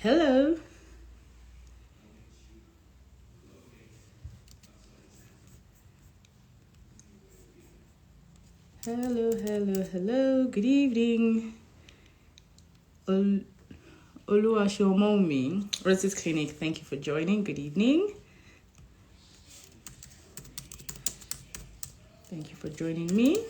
Hello. Hello. Good evening. Oluwaseomomi, Roses Clinic, thank you for joining. Good evening. Thank you for joining me.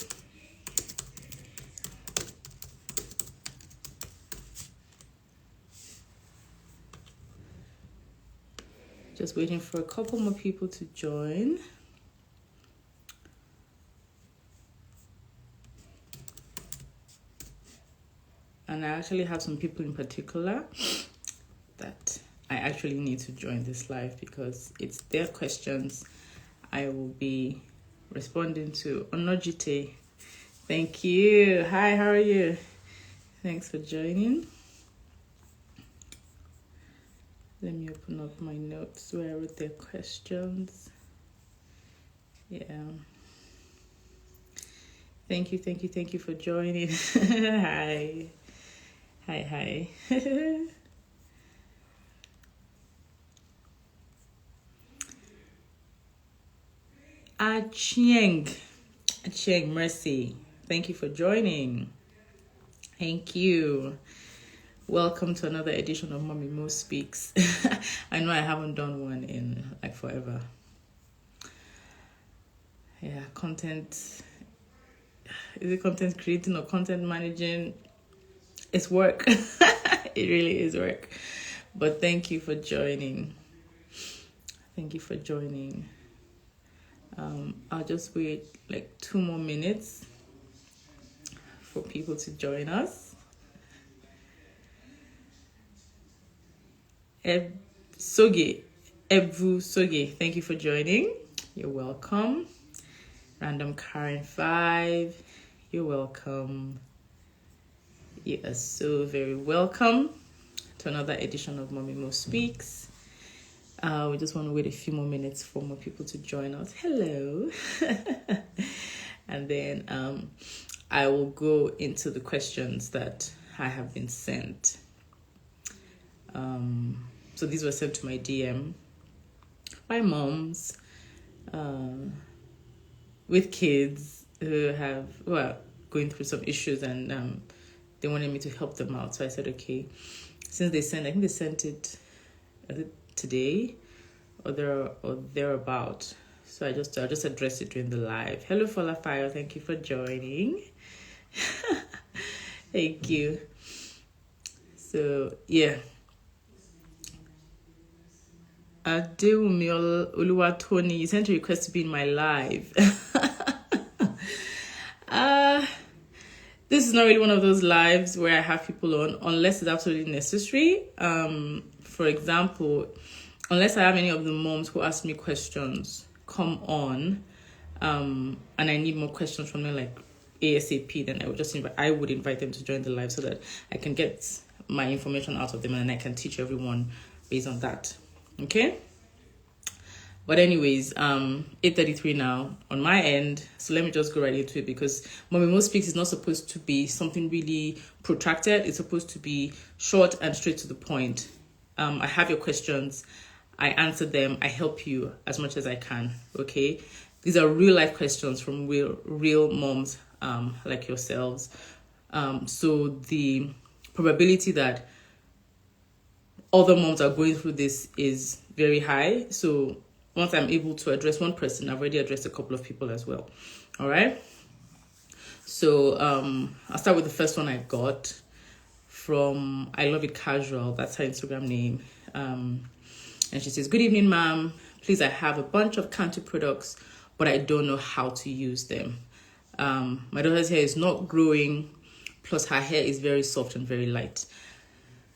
Just waiting for a couple more people to join. And I actually have some people in particular that I actually need to join this live because it's their questions I will be responding to. Onojite, thank you. Hi, how are you? Thanks for joining. Let me open up my notes where I wrote their questions. Yeah. Thank you for joining. Hi. Achieng, Mercy. Thank you for joining. Thank you. Welcome to another edition of MummyMo Speaks. I know I haven't done one in like forever. Yeah, content. Is it content creating or content managing? It's work. It really is work. But thank you for joining. I'll just wait like 2 more minutes for people to join us. Evu Soge, thank you for joining. You're welcome. Random Karen 5, you're welcome. You are so very welcome to another edition of MummyMo Speaks. We just want to wait a few more minutes for more people to join us. Hello. And then I will go into the questions that I have been sent. So these were sent to my DM by moms with kids who are going through some issues, and they wanted me to help them out. So I said, okay, since I think they sent it today or thereabout. So I'll just address it during the live. Hello, Falafayo. Thank you for joining. Thank you. So, yeah. Adewumi Oluwatoni, you sent a request to be in my live. This is not really one of those lives where I have people on unless it's absolutely necessary. For example, unless I have any of the moms who ask me questions come on, and I need more questions from them like ASAP, then I would invite them to join the live so that I can get my information out of them and I can teach everyone based on that. Okay? But anyways, 8:33 now on my end. So let me just go right into it because MummyMo Speaks is not supposed to be something really protracted. It's supposed to be short and straight to the point. I have your questions. I answer them. I help you as much as I can. Okay? These are real life questions from real moms like yourselves. So the probability that other moms are going through this is very high. So once I'm able to address one person, I've already addressed a couple of people as well. All right. So I'll start with the first one I got from I Love It Casual. That's her Instagram name. And she says, "Good evening, ma'am. Please, I have a bunch of Cantu products, but I don't know how to use them. My daughter's hair is not growing, plus her hair is very soft and very light.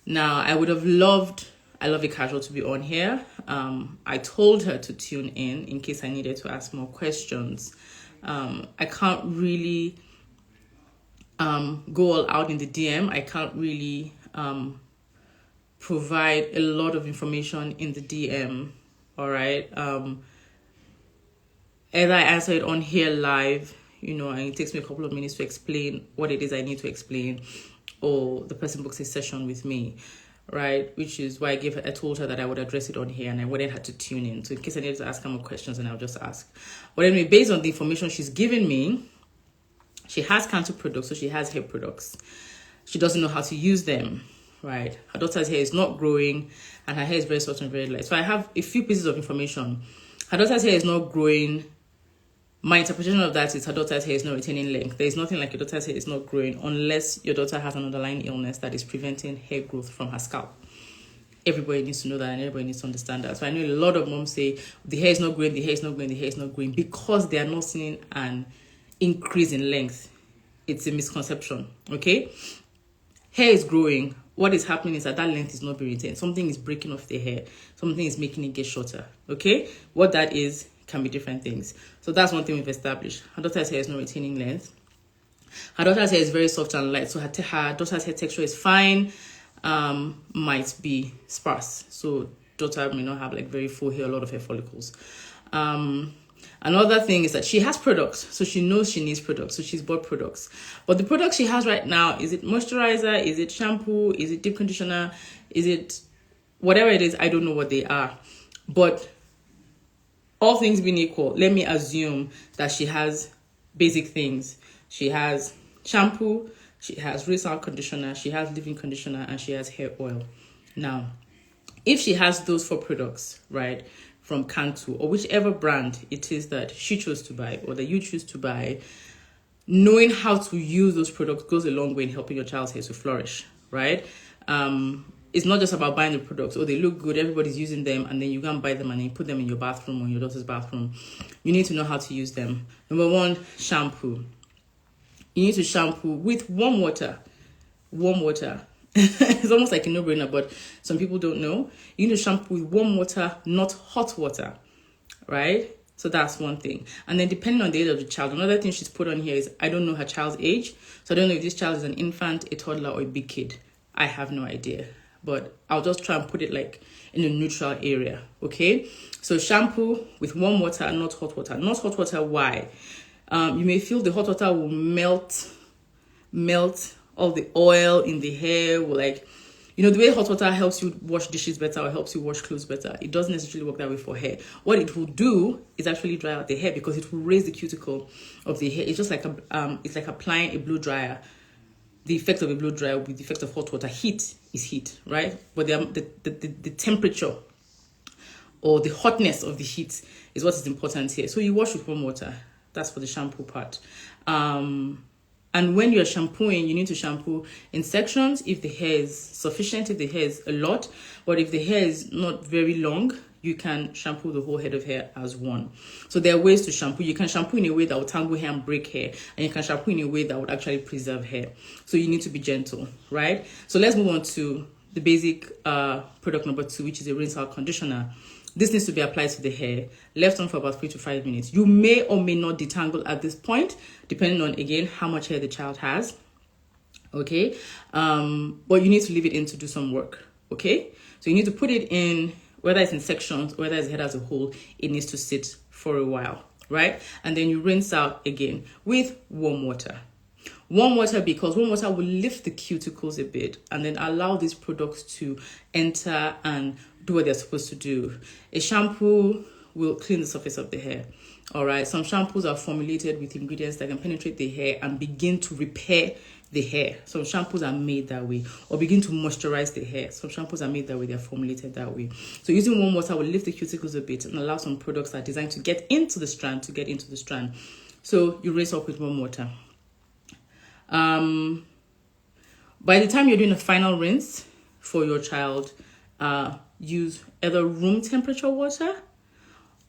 Now, I would have loved I Love It Casual to be on here. I told her to tune in case I needed to ask more questions. I can't really go all out in the DM. I can't really provide a lot of information in the DM. All right. Either I answer it on here live, and it takes me a couple of minutes to explain what it is I need to explain, or the person books a session with me. right? Which is why I told her that I would address it on here, and I wanted her to tune in. So in case I needed to ask her more questions, and I'll just ask. But anyway, based on the information she's given me, she has cancer products, so she has hair products. She doesn't know how to use them, right? Her daughter's hair is not growing, and her hair is very soft and very light. So I have a few pieces of information. Her daughter's hair is not growing. My interpretation of that is her daughter's hair is not retaining length. There is nothing like your daughter's hair is not growing unless your daughter has an underlying illness that is preventing hair growth from her scalp. Everybody needs to know that, and everybody needs to understand that. So I know a lot of moms say the hair is not growing, the hair is not growing, the hair is not growing because they are not seeing an increase in length. It's a misconception, okay? Hair is growing. What is happening is that length is not being retained. Something is breaking off the hair. Something is making it get shorter, okay? What that is can be different things. So that's one thing we've established. Her daughter's hair is not retaining length. Her daughter's hair is very soft and light. So her daughter's hair texture is fine. Might be sparse. So daughter may not have like very full hair, a lot of hair follicles. Another thing is that she has products, so she knows she needs products, so she's bought products. But the products she has right now, is it moisturizer, is it shampoo, is it deep conditioner, is it whatever it is, I don't know what they are. But all things being equal, let me assume that she has basic things. She has shampoo, she has real conditioner, she has leave-in conditioner, and she has hair oil. Now, if she has those 4 products, right, from Cantu or whichever brand it is that she chose to buy or that you choose to buy, knowing how to use those products goes a long way in helping your child's hair to flourish, right? It's not just about buying the products. Oh, they look good, everybody's using them, and then you go and buy them and then you put them in your bathroom or your daughter's bathroom. You need to know how to use them. Number 1, shampoo. You need to shampoo with warm water. Warm water. It's almost like a no-brainer, but some people don't know. You need to shampoo with warm water, not hot water, right? So that's one thing. And then depending on the age of the child, another thing she's put on here is, I don't know her child's age. So I don't know if this child is an infant, a toddler, or a big kid. I have no idea. But I'll just try and put it like in a neutral area, okay? So shampoo with warm water and not hot water. Not hot water, why? You may feel the hot water will melt all the oil in the hair, will like, you know, the way hot water helps you wash dishes better or helps you wash clothes better, it doesn't necessarily work that way for hair. What it will do is actually dry out the hair because it will raise the cuticle of the hair. It's just like it's like applying a blow dryer. The effect of a blow dryer with the effect of hot water. Heat is heat, right? But the temperature or the hotness of the heat is what is important here. So you wash with warm water. That's for the shampoo part. And when you're shampooing, you need to shampoo in sections if the hair is sufficient, if the hair is a lot. But if the hair is not very long, you can shampoo the whole head of hair as one. So there are ways to shampoo. You can shampoo in a way that will tangle hair and break hair. And you can shampoo in a way that would actually preserve hair. So you need to be gentle, right? So let's move on to the basic product number 2, which is a rinse out conditioner. This needs to be applied to the hair, left on for about 3 to 5 minutes. You may or may not detangle at this point, depending on, again, how much hair the child has, okay? But you need to leave it in to do some work, okay? So you need to put it in, whether it's in sections, whether it's head as a whole, it needs to sit for a while, right? And then you rinse out again with warm water. Warm water, because warm water will lift the cuticles a bit and then allow these products to enter and do what they're supposed to do. A shampoo will clean the surface of the hair. All right. Some shampoos are formulated with ingredients that can penetrate the hair and begin to repair the hair. Some shampoos are made that way, or begin to moisturize the hair. Some shampoos are made that way. They're formulated that way. So using warm water will lift the cuticles a bit and allow some products that are designed to get into the strand So you rinse off with warm water. By the time you're doing a final rinse for your child, use either room temperature water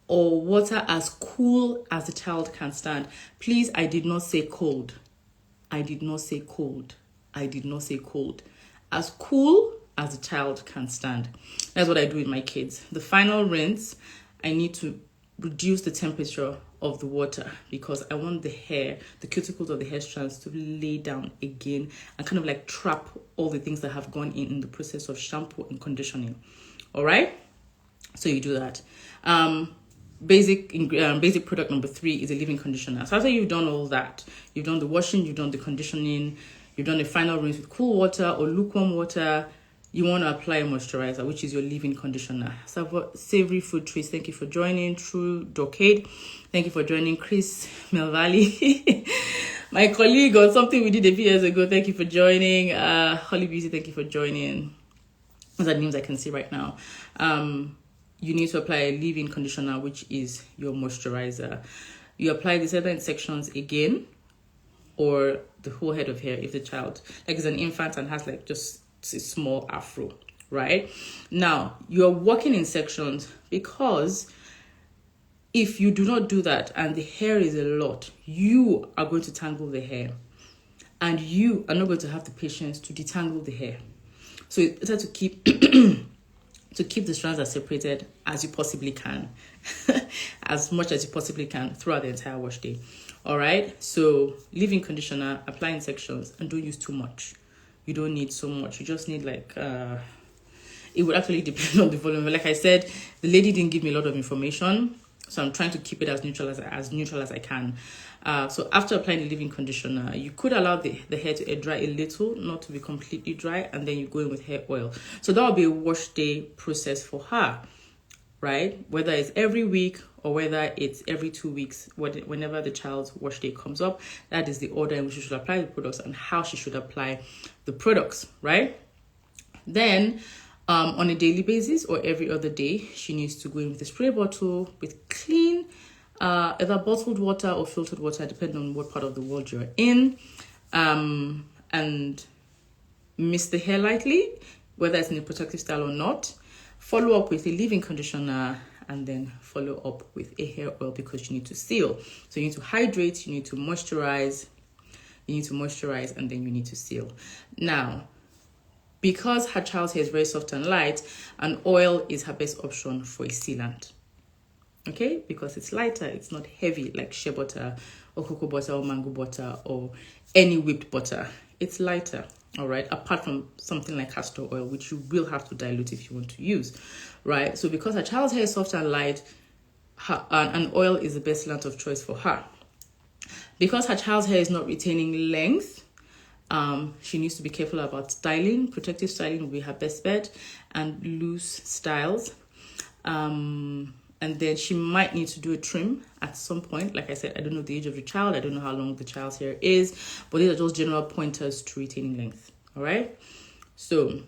or water as cool as the child can stand. Please, I did not say cold. I did not say cold. I did not say cold. As cool as the child can stand. That's what I do with my kids. The final rinse, I need to reduce the temperature of the water because I want the hair, the cuticles of the hair strands to lay down again and kind of like trap all the things that have gone in the process of shampoo and conditioning. All right, so you do that. Basic product number 3 is a leave-in conditioner. So after you've done all that, you've done the washing, you've done the conditioning, you've done the final rinse with cool water or lukewarm water, you want to apply a moisturizer, which is your leave-in conditioner. Savory Food Treats, thank you for joining. True Docade, thank you for joining. Chris Melvalley, my colleague on something we did a few years ago, thank you for joining. Holly Beauty, thank you for joining. Those are names I can see right now. You need to apply a leave-in conditioner, which is your moisturizer. You apply this either in sections again or the whole head of hair if the child like is an infant and has like just a small afro, right? Now, you're working in sections because if you do not do that and the hair is a lot, you are going to tangle the hair and you are not going to have the patience to detangle the hair. So it's better to keep to keep the strands as separated as you possibly can, as much as you possibly can throughout the entire wash day. All right, so leave-in conditioner, apply in sections, and don't use too much. You don't need so much. You just need like it would actually depend on the volume. But like I said, the lady didn't give me a lot of information, so I'm trying to keep it as neutral as I can. So after applying the leave-in conditioner, you could allow the hair to air dry a little, not to be completely dry, and then you go in with hair oil. So that will be a wash day process for her, right? Whether it's every week or whether it's every 2 weeks, whenever the child's wash day comes up, that is the order in which she should apply the products and how she should apply the products, right? Then on a daily basis or every other day, she needs to go in with a spray bottle with clean either bottled water or filtered water, depending on what part of the world you're in, and mist the hair lightly, whether it's in a protective style or not. Follow up with a leave-in conditioner and then follow up with a hair oil because you need to seal. So you need to hydrate, you need to moisturize, and then you need to seal. Now, because her child's hair is very soft and light, an oil is her best option for a sealant. Okay, because it's lighter, it's not heavy like shea butter or cocoa butter or mango butter or any whipped butter. It's lighter, all right, apart from something like castor oil, which you will have to dilute if you want to use, right? So because her child's hair is soft and light, an oil is the best sealant of choice for her. Because her child's hair is not retaining length, she needs to be careful about styling. Protective styling will be her best bet, and loose styles. And then she might need to do a trim at some point. Like I said, I don't know the age of the child. I don't know how long the child's hair is. But these are just general pointers to retaining length. All right? So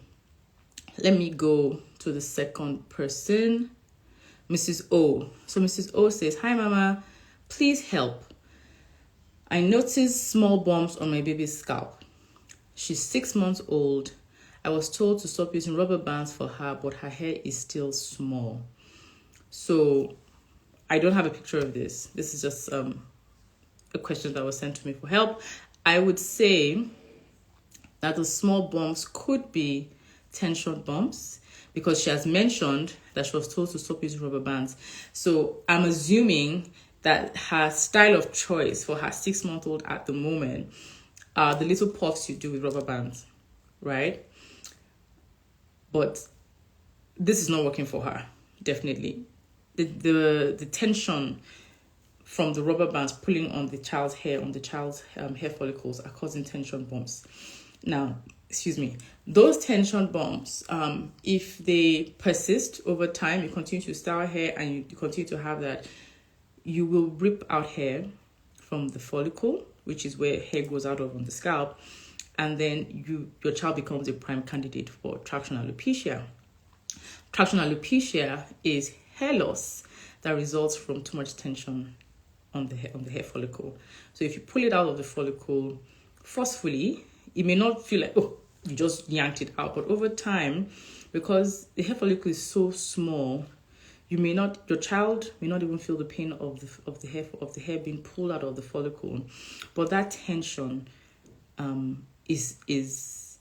let me go to the second person. Mrs. O. So Mrs. O says, "Hi, Mama. Please help. I noticed small bumps on my baby's scalp. She's 6 months old. I was told to stop using rubber bands for her, but her hair is still small." So I don't have a picture of this. This is just a question that was sent to me for help. I would say that the small bumps could be tension bumps because she has mentioned that she was told to stop using rubber bands. So I'm assuming that her style of choice for her 6-month-old at the moment are the little puffs you do with rubber bands, right? But this is not working for her, definitely. The tension from the rubber bands pulling on the child's hair, on the child's hair follicles, are causing tension bumps. Now, those tension bumps, if they persist over time, you continue to style hair and you continue to have that, you will rip out hair from the follicle, which is where hair goes out of on the scalp, and then your child becomes a prime candidate for traction alopecia. Traction alopecia is hair loss that results from too much tension on the hair follicle. So if you pull it out of the follicle forcefully, it may not feel like, oh, you just yanked it out, but over time, because the hair follicle is so small, your child may not even feel the pain of the hair being pulled out of the follicle, but that tension is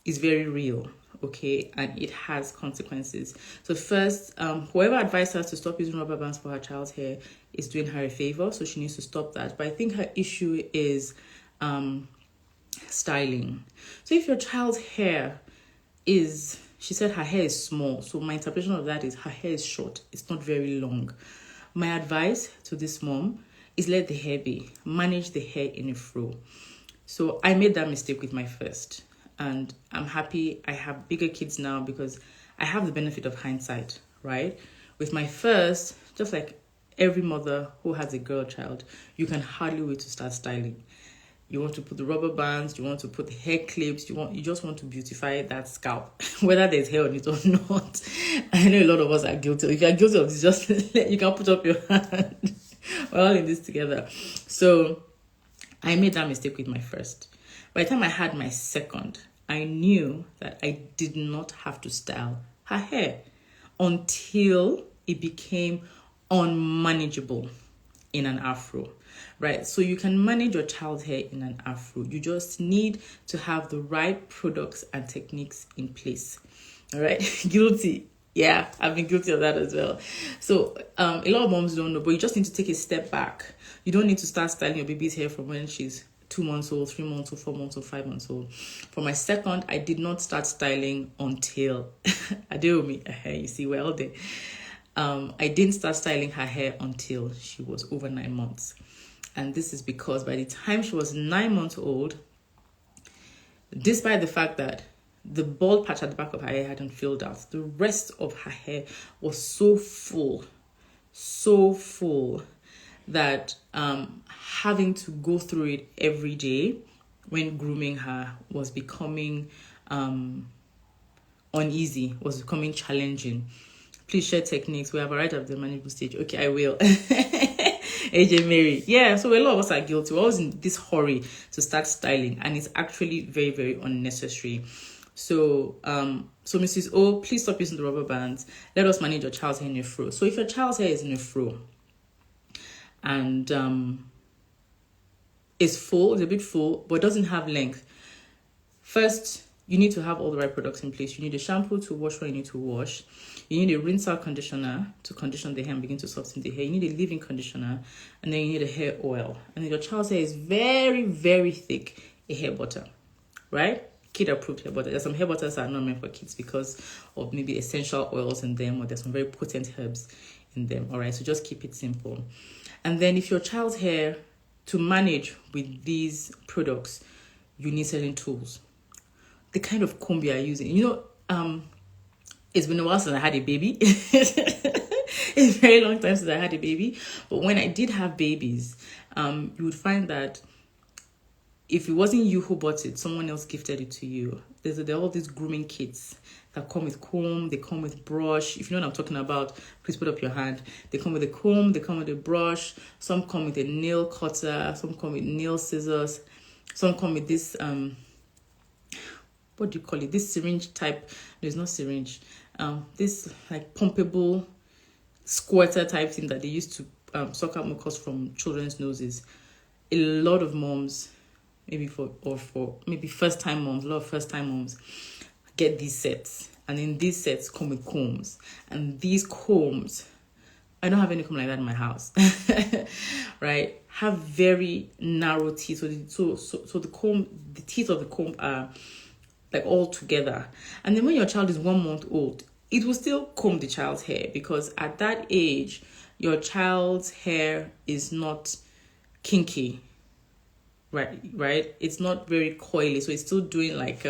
very real. Okay, and it has consequences. So first, whoever advised her to stop using rubber bands for her child's hair is doing her a favor, so she needs to stop that. But I think her issue is styling. So if your child's hair is, she said her hair is small, so my interpretation of that is her hair is short, it's not very long. My advice to this mom is let the hair be. Manage the hair in a fro. So I made that mistake with my first. and I'm happy I have bigger kids now because I have the benefit of hindsight, right? With my first, just like every mother who has a girl child, you can hardly wait to start styling. You want to put the rubber bands, you want to put the hair clips, you just want to beautify that scalp, whether there's hair on it or not. I know a lot of us are guilty. If you're guilty of this, just you can put up your hand. We're all in this together. So I made that mistake with my first. By the time I had my second, I knew that I did not have to style her hair until it became unmanageable in an afro, right? So you can manage your child's hair in an afro. You just need to have the right products and techniques in place. All right. Guilty. Yeah, I've been guilty of that as well. So a lot of moms don't know, but you just need to take a step back. You don't need to start styling your baby's hair from when she's 2 months old, 3 months old, 4 months old, 5 months old. For my second, I did not start styling until I do me. You see, well there. I didn't start styling her hair until she was over 9 months. And this is because by the time she was 9 months old, despite the fact that the bald patch at the back of her hair hadn't filled out, the rest of her hair was so full that having to go through it every day when grooming her was becoming uneasy, was becoming challenging. Please share techniques. We have arrived at the manageable stage. Okay, I will. AJ Mary. Yeah, so a lot of us are guilty. We're always in this hurry to start styling, and it's actually very, very unnecessary. So, so Mrs. O, please stop using the rubber bands. Let us manage your child's hair in a fro. So if your child's hair is in a fro and it's full, it's a bit full, but doesn't have length, first, you need to have all the right products in place. You need a shampoo to wash what you need to wash. You need a rinse out conditioner to condition the hair and begin to soften the hair. You need a leave-in conditioner, and then you need a hair oil. And if your child's hair is very, very thick, a hair butter, right? Kid-approved hair butter. There's some hair butters that are not meant for kids because of maybe essential oils in them, or there's some very potent herbs in them, all right? So just keep it simple. And then if your child's hair, to manage with these products, you need certain tools. The kind of comb you are using. You know, it's been a while since I had a baby. It's a very long time since I had a baby. But when I did have babies, you would find that if it wasn't you who bought it, someone else gifted it to you. There are all these grooming kits that come with comb, they come with brush. If you know what I'm talking about, please put up your hand. They come with a comb, they come with a brush. Some come with a nail cutter, some come with nail scissors, some come with this what do you call it? This syringe type. No, it's not syringe. This like pumpable squirter type thing that they used to suck out mucus from children's noses. A lot of moms, maybe first time moms, a lot of first time moms get these sets, and in these sets come with combs, and these combs, I don't have any comb like that in my house, right? Have very narrow teeth, so the comb, the teeth of the comb are like all together. And then when your child is 1 month old, it will still comb the child's hair, because at that age, your child's hair is not kinky, right? It's not very coily, so it's still doing like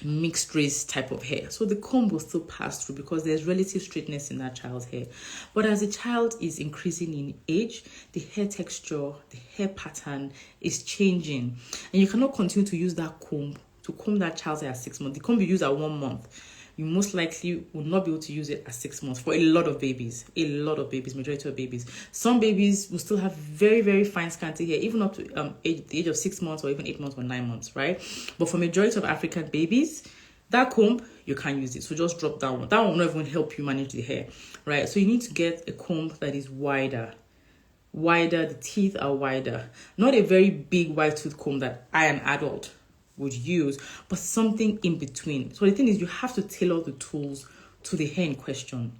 mixed race type of hair. So the comb will still pass through because there's relative straightness in that child's hair. But as the child is increasing in age, the hair texture, the hair pattern is changing. And you cannot continue to use that comb to comb that child's hair at 6 months. The comb you use at 1 month, you most likely will not be able to use it at 6 months for a lot of babies, majority of babies. Some babies will still have very, very fine scanty hair, even up to the age of 6 months or even 8 months or 9 months, right? But for majority of African babies, that comb, you can't use it. So just drop that one. That one will not even help you manage the hair, right? So you need to get a comb that is wider, the teeth are wider. Not a very big wide tooth comb that I, an adult, would use, but something in between. So the thing is, you have to tailor the tools to the hair in question.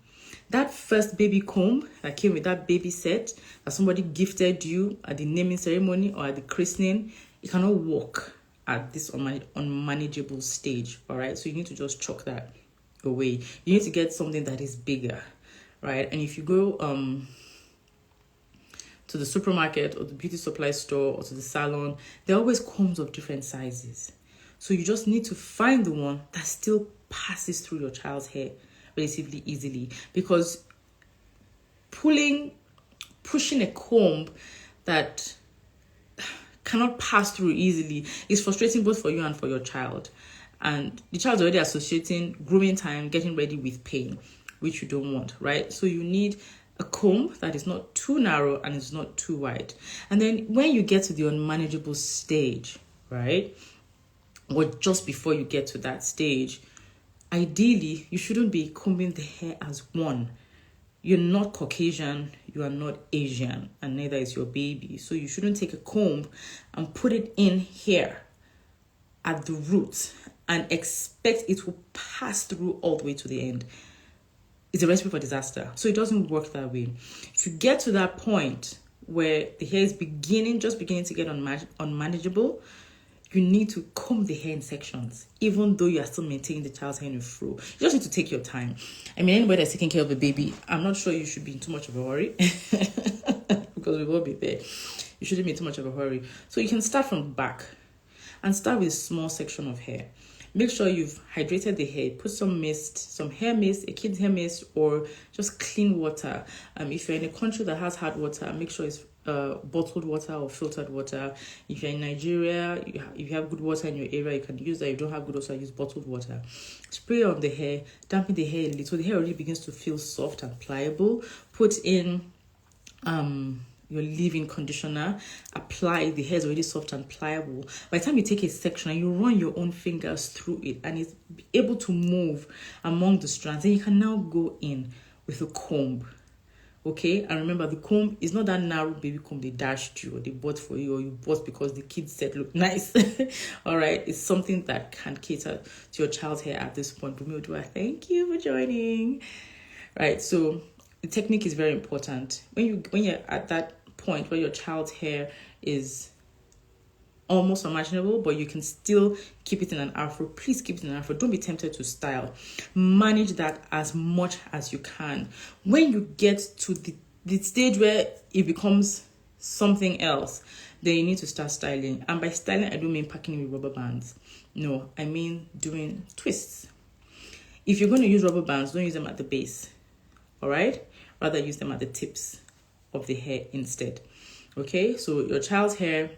That first baby comb that came with that baby set that somebody gifted you at the naming ceremony or at the christening, it cannot work at this unmanageable stage, all right? So you need to just chuck that away. You need to get something that is bigger, right? And if you go to the supermarket or the beauty supply store or to the salon, there are always combs of different sizes. So you just need to find the one that still passes through your child's hair relatively easily, because pushing a comb that cannot pass through easily is frustrating both for you and for your child. And the child's already associating grooming time, getting ready with pain, which you don't want, right? So you need a comb that is not too narrow and is not too wide. And then when you get to the unmanageable stage, right, or just before you get to that stage, ideally, you shouldn't be combing the hair as one. You're not Caucasian, you are not Asian, and neither is your baby. So you shouldn't take a comb and put it in here at the root and expect it will pass through all the way to the end. It's a recipe for disaster. So it doesn't work that way. If you get to that point where the hair is just beginning to get unmanageable, you need to comb the hair in sections, even though you are still maintaining the child's hair in a fro. You just need to take your time. I mean, anybody that's taking care of a baby, I'm not sure you should be in too much of a hurry because we will be there. You shouldn't be in too much of a hurry. So you can start from the back and start with a small section of hair. Make sure you've hydrated the hair. Put some mist, some hair mist, a kid's hair mist, or just clean water. If you're in a country that has hard water, make sure it's bottled water or filtered water. If you're in Nigeria, if you have good water in your area, you can use that. If you don't have good water, use bottled water. Spray on the hair, dampen the hair a little. The hair already begins to feel soft and pliable. Put in your leave-in conditioner. Apply. The hair is already soft and pliable. By the time you take a section and you run your own fingers through it and it's able to move among the strands, then you can now go in with a comb. Okay, and remember, the comb is not that narrow baby comb they dashed you or they bought for you or you bought because the kids said look nice. All right, it's something that can cater to your child's hair at this point. Bumi, thank you for joining. Right, so the technique is very important. When you're at that point where your child's hair is almost unimaginable, but you can still keep it in an afro, please keep it in an afro. Don't be tempted to style. Manage that as much as you can. When you get to the stage where it becomes something else, then you need to start styling. And by styling, I don't mean packing it with rubber bands. No, I mean doing twists. If you're going to use rubber bands, don't use them at the base. All right? Rather use them at the tips of the hair instead. Okay? So your child's hair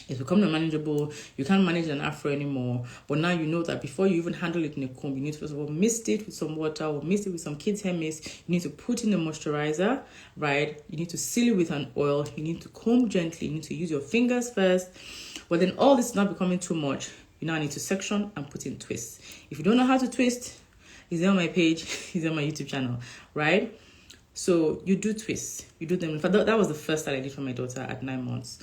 is becoming unmanageable. You can't manage an afro anymore. But now you know that before you even handle it in a comb, you need to first of all mist it with some water or mist it with some kids' hair mist. You need to put in a moisturizer, right? You need to seal it with an oil. You need to comb gently. You need to use your fingers first. But then all this is not becoming too much. You now need to section and put in twists. If you don't know how to twist, it's on my page, it's on my YouTube channel, right? So you do twists. You do them. In fact, that was the first that I did for my daughter at 9 months.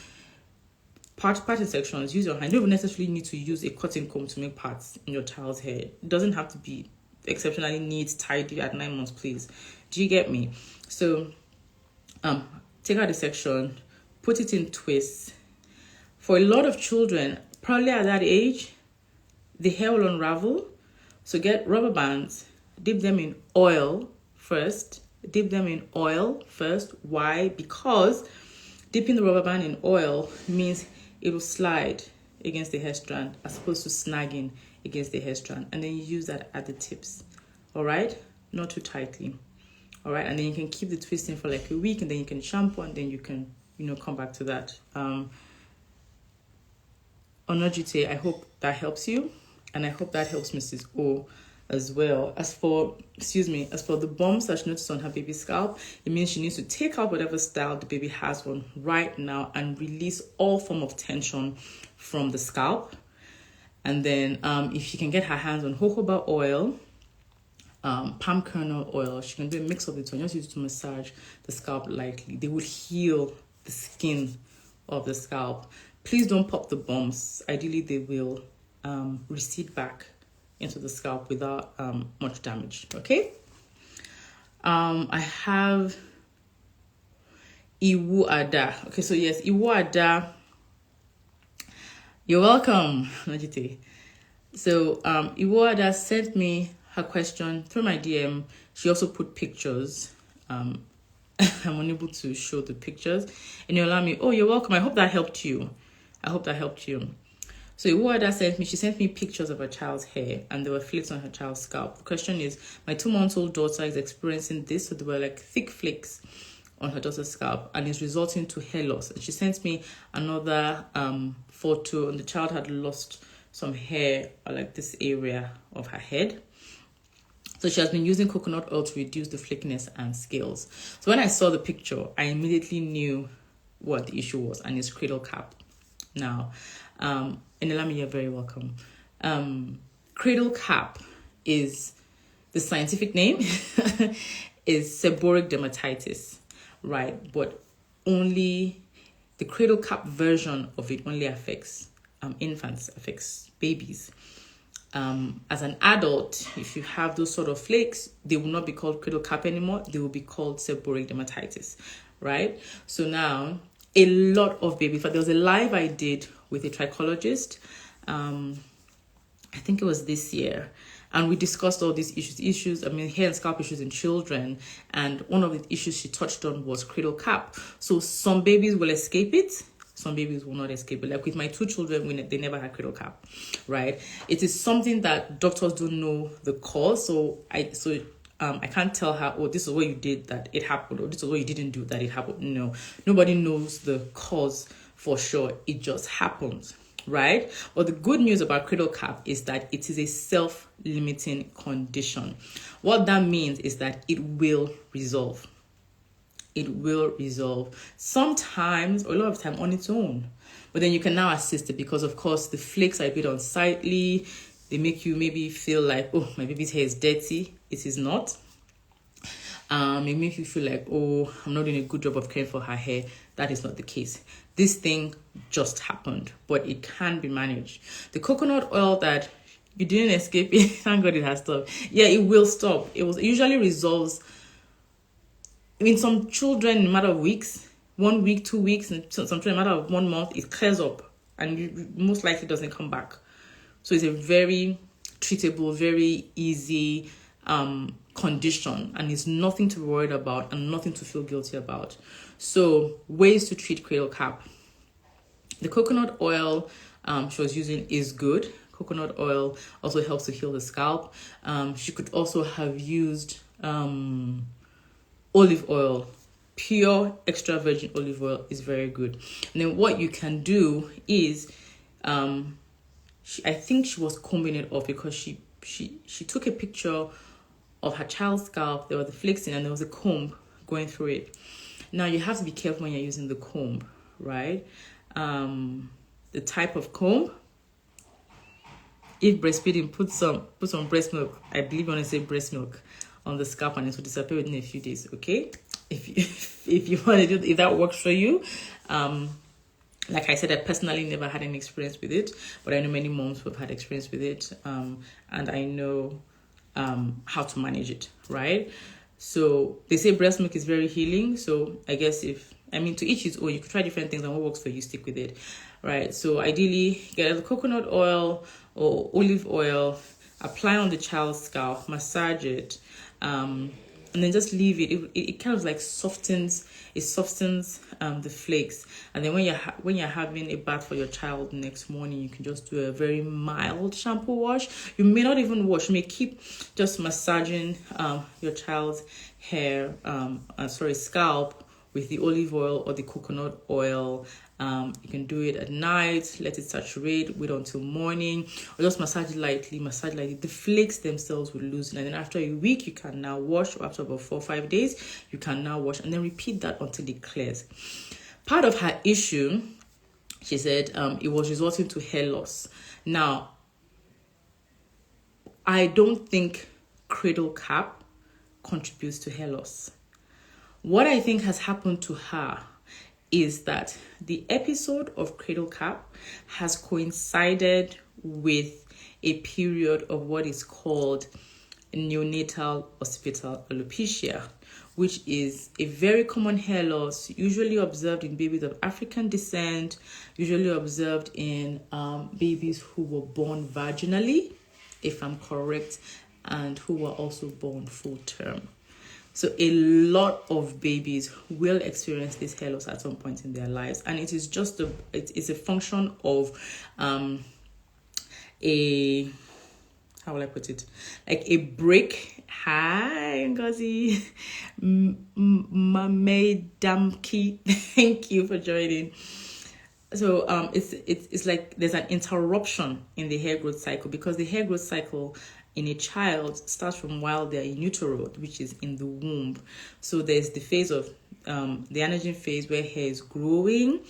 Parting sections, use your hand. You don't necessarily need to use a cotton comb to make parts in your child's hair. It doesn't have to be exceptionally neat, tidy at 9 months, please. Do you get me? So take out the section, put it in twists. For a lot of children, probably at that age, the hair will unravel. So get rubber bands, dip them in oil first. Why? Because dipping the rubber band in oil means it will slide against the hair strand as opposed to snagging against the hair strand. And then you use that at the tips. All right? Not too tightly. All right? And then you can keep the twisting for like a week, and then you can shampoo, and then you can, come back to that. Onojite, I hope that helps you. And I hope that helps Mrs. O as well. As for the bumps that she noticed on her baby's scalp, it means she needs to take out whatever style the baby has on right now and release all form of tension from the scalp. And then if she can get her hands on jojoba oil, palm kernel oil, she can do a mix of the two and just use it to massage the scalp lightly. They will heal the skin of the scalp. Please don't pop the bumps. Ideally, they will recede back into the scalp without much damage. Okay. I have Iwu Ada. Okay, so yes, Iwu Ada. You're welcome, Najite. So Iwu Ada sent me her question through my DM. She also put pictures. I'm unable to show the pictures. And you allow me, oh, you're welcome. I hope that helped you. So Iwuada sent me, she sent me pictures of her child's hair, and there were flakes on her child's scalp. The question is, my 2-month-old daughter is experiencing this, so there were like thick flakes on her daughter's scalp, and it's resulting to hair loss. And she sent me another photo, and the child had lost some hair, like this area of her head. So she has been using coconut oil to reduce the flakiness and scales. So when I saw the picture, I immediately knew what the issue was, and it's cradle cap. Now, Enelami, you're very welcome. Cradle cap is, the scientific name is seborrheic dermatitis, right? But only the cradle cap version of it only affects infants, affects babies. As an adult, if you have those sort of flakes, they will not be called cradle cap anymore. They will be called seborrheic dermatitis, right? So now, a lot of babies, there was a live I did with a trichologist, I think it was this year, and we discussed all these issues, hair and scalp issues in children, and one of the issues she touched on was cradle cap. So some babies will escape it, some babies will not escape it. Like with my 2 children, they never had cradle cap, right? It is something that doctors don't know the cause, so I can't tell her, oh, this is what you did that it happened, or this is what you didn't do that it happened. No, nobody knows the cause for sure. It just happens, right? But the good news about cradle cap is that it is a self-limiting condition. What that means is that it will resolve. It will resolve. Sometimes, or a lot of time, on its own. But then you can now assist it, because, of course, the flakes are a bit unsightly. They make you maybe feel like, oh, my baby's hair is dirty. It is not. It makes you feel like, oh, I'm not doing a good job of caring for her hair. That is not the case. This thing just happened, but it can be managed. The coconut oil that you didn't escape, thank God it has stopped. Yeah, it will stop. It usually resolves. In some children, in a matter of weeks, 1 week, 2 weeks, and some children, in a matter of 1 month, it clears up, and it most likely doesn't come back. So it's a very treatable, very easy condition, and it's nothing to be worried about and nothing to feel guilty about. So ways to treat cradle cap. The coconut oil she was using is good. Coconut oil also helps to heal the scalp. She could also have used olive oil. Pure extra virgin olive oil is very good. And then what you can do is, I think she was combing it off, because she took a picture of her child's scalp. There were the flakes in, and there was a comb going through it. Now you have to be careful when you're using the comb, right? The type of comb. If breastfeeding, put some breast milk. I believe you want to say breast milk on the scalp, and it will disappear within a few days. Okay, if you want to do, if that works for you. Like I said, I personally never had any experience with it, but I know many moms who have had experience with it, and I know how to manage it, right? So they say breast milk is very healing. So I guess to each his own. You could try different things, and what works for you, stick with it, right? So ideally, get the coconut oil or olive oil, apply on the child's scalp, massage it, and then just leave it. It kind of like softens the flakes. And then when you're having a bath for your child next morning, you can just do a very mild shampoo wash. You may not even wash. You may keep just massaging your child's hair, scalp with the olive oil or the coconut oil. You can do it at night, let it saturate, wait until morning, or just massage it lightly. The flakes themselves will loosen, and then after a week, you can now wash, or after about 4 or 5 days, you can now wash, and then repeat that until it clears. Part of her issue, she said, it was resulting to hair loss. Now, I don't think cradle cap contributes to hair loss. What I think has happened to her is that the episode of cradle cap has coincided with a period of what is called neonatal occipital alopecia, which is a very common hair loss, usually observed in babies of African descent, usually observed in babies who were born vaginally, if I'm correct, and who were also born full term. So a lot of babies will experience this hair loss at some point in their lives, and it is just it's a function of a, how will I put it, like a break. Hi Ngozi, Mamedamki, thank you for joining. So it's like there's an interruption in the hair growth cycle, because the hair growth cycle in a child starts from while they're in utero, which is in the womb. So there's the phase of the anagen phase where hair is growing.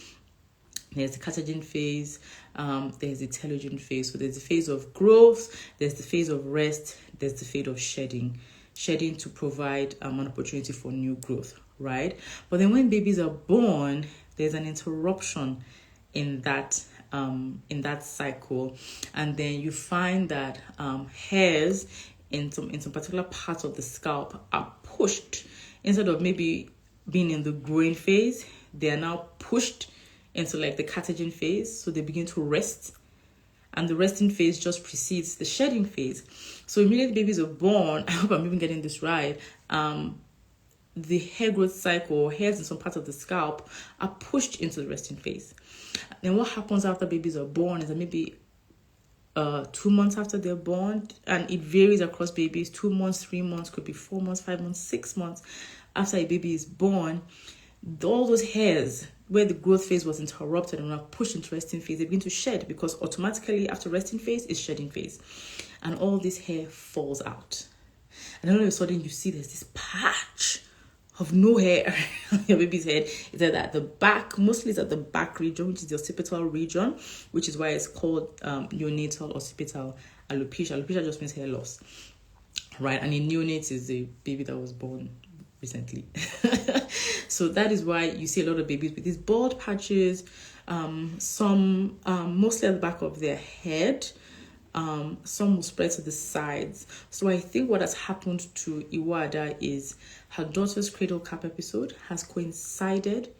There's the catagen phase, there's the telogen phase. So there's the phase of growth, there's the phase of rest, there's the phase of shedding to provide an opportunity for new growth, right? But then when babies are born, there's an interruption in that cycle, and then you find that hairs in some particular parts of the scalp are pushed. Instead of maybe being in the growing phase, they are now pushed into like the catagen phase, so they begin to rest, and the resting phase just precedes the shedding phase. So immediately babies are born, I hope I'm even getting this right, the hair growth cycle, hairs in some parts of the scalp are pushed into the resting phase. Then what happens after babies are born is that maybe 2 months after they're born, and it varies across babies, 2 months, 3 months, could be 4 months, 5 months, 6 months after a baby is born, all those hairs where the growth phase was interrupted and are pushed into resting phase, they begin to shed, because automatically after resting phase is shedding phase, and all this hair falls out. And then all of a sudden you see there's this patch of no hair on your baby's head. It's at the back, mostly it's at the back region, which is the occipital region, which is why it's called neonatal occipital alopecia. Alopecia just means hair loss, right? And in neonates is the baby that was born recently. So that is why you see a lot of babies with these bald patches, some mostly at the back of their head. Some will spread to the sides. So I think what has happened to Iwada is her daughter's cradle cap episode has coincided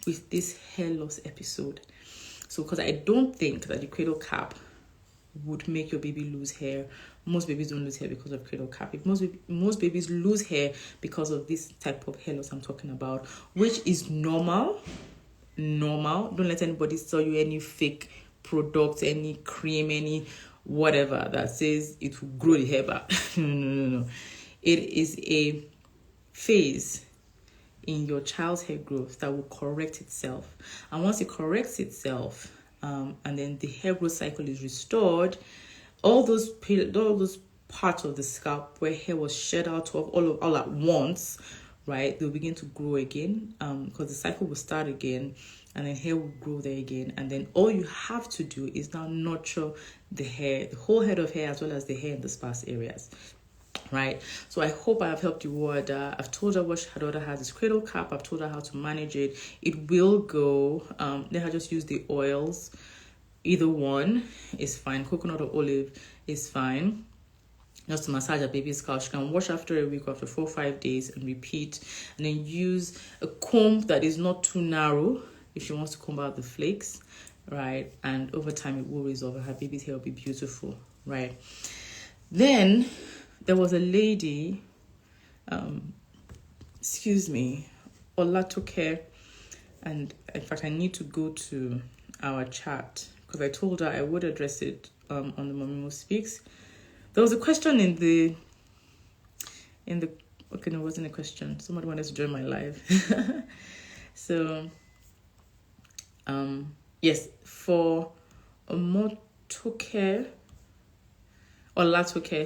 with this hair loss episode. So because I don't think that the cradle cap would make your baby lose hair. Most babies don't lose hair because of cradle cap. If most babies lose hair because of this type of hair loss I'm talking about, which is normal. Don't let anybody sell you any fake product, any cream, any whatever that says it will grow the hair back. No. It is a phase in your child's hair growth that will correct itself. And once it corrects itself, and then the hair growth cycle is restored, all those parts of the scalp where hair was shed out of all at once, right, they'll begin to grow again, because the cycle will start again, and then hair will grow there again. And then all you have to do is now nurture the hair, the whole head of hair, as well as the hair in the sparse areas, right? So I hope I have helped you, Wada. I've told her what her daughter has, this cradle cap. I've told her how to manage it. It will go. Let her just use the oils. Either one is fine. Coconut or olive is fine. Just to massage a baby's scalp. She can wash after a week, after 4 or 5 days, and repeat. And then use a comb that is not too narrow if she wants to comb out the flakes, right? And over time it will resolve. Her baby's hair will be beautiful, right? Then there was a lady, Olatoke, and in fact I need to go to our chat because I told her I would address it on the MummyMo Speaks. There was a question in the okay, no, it wasn't a question. Somebody wanted to join my live. So yes, for Olatoke,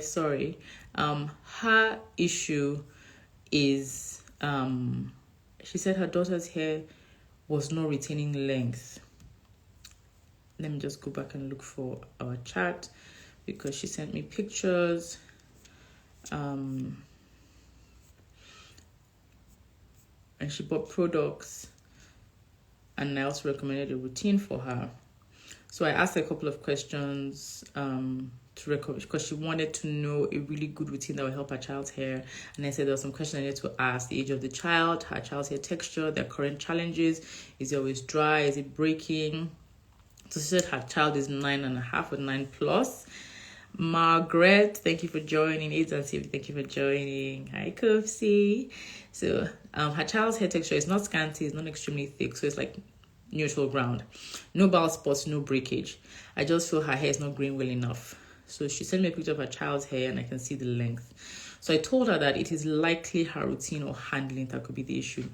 sorry, her issue is she said her daughter's hair was not retaining length. Let me just go back and look for our chat because she sent me pictures. And she bought products, and I also recommended a routine for her. So I asked her a couple of questions to recommend, because she wanted to know a really good routine that would help her child's hair. And I said there were some questions I needed to ask: the age of the child, her child's hair texture, their current challenges. Is it always dry? Is it breaking? So she said her child is 9.5 or 9+. Margaret, thank you for joining. Aids and Safety, thank you for joining. Hi, Kofi. So, her child's hair texture is not scanty, it's not extremely thick, so it's like neutral ground. No bald spots, no breakage. I just feel her hair is not growing well enough. So she sent me a picture of her child's hair and I can see the length. So I told her that it is likely her routine or handling that could be the issue.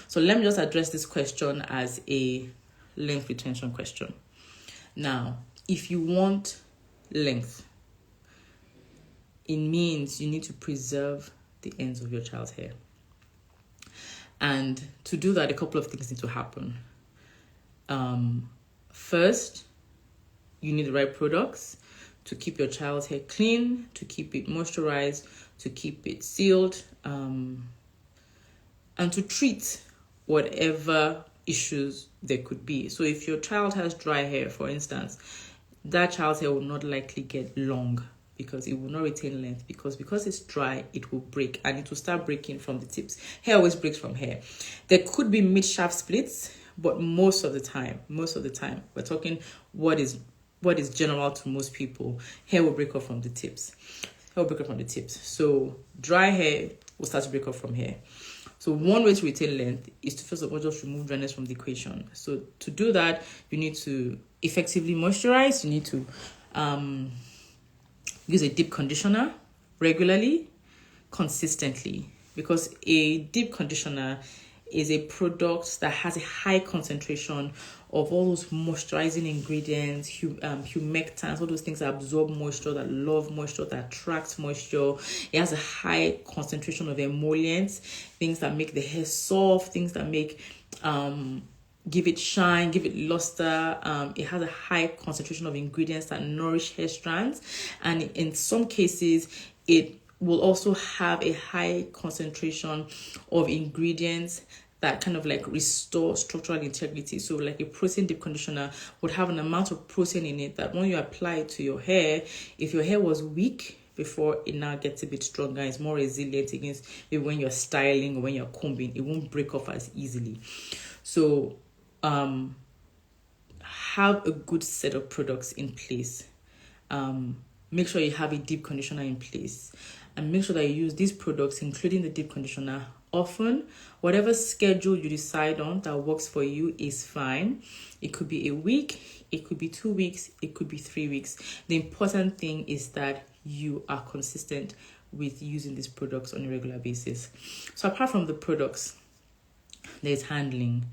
So let me just address this question as a length retention question. Now, if you want length, it means you need to preserve the ends of your child's hair. And to do that, a couple of things need to happen. First, you need the right products to keep your child's hair clean, to keep it moisturized, to keep it sealed, and to treat whatever issues there could be. So if your child has dry hair, for instance, that child's hair will not likely get long because it will not retain length because it's dry, it will break and it will start breaking from the tips. Hair always breaks from hair. There could be mid-shaft splits, but most of the time, we're talking what is general to most people, hair will break off from the tips. So dry hair will start to break off from hair. So one way to retain length is to first of all just remove dryness from the equation. So to do that, you need to effectively moisturize. You need to use a deep conditioner regularly, consistently, because a deep conditioner is a product that has a high concentration of all those moisturizing ingredients, humectants, all those things that absorb moisture, that love moisture, that attracts moisture. It has a high concentration of emollients, things that make the hair soft, things that make give it shine, give it luster. It has a high concentration of ingredients that nourish hair strands, and in some cases it will also have a high concentration of ingredients that kind of like restore structural integrity. So like a protein deep conditioner would have an amount of protein in it that when you apply it to your hair, if your hair was weak before, it now gets a bit stronger, it's more resilient against maybe when you're styling or when you're combing, it won't break off as easily. So have a good set of products in place. Make sure you have a deep conditioner in place, and make sure that you use these products, including the deep conditioner, often. Whatever schedule you decide on that works for you is fine. It could be a week, it could be 2 weeks, it could be 3 weeks. The important thing is that you are consistent with using these products on a regular basis. So apart from the products, there's handling.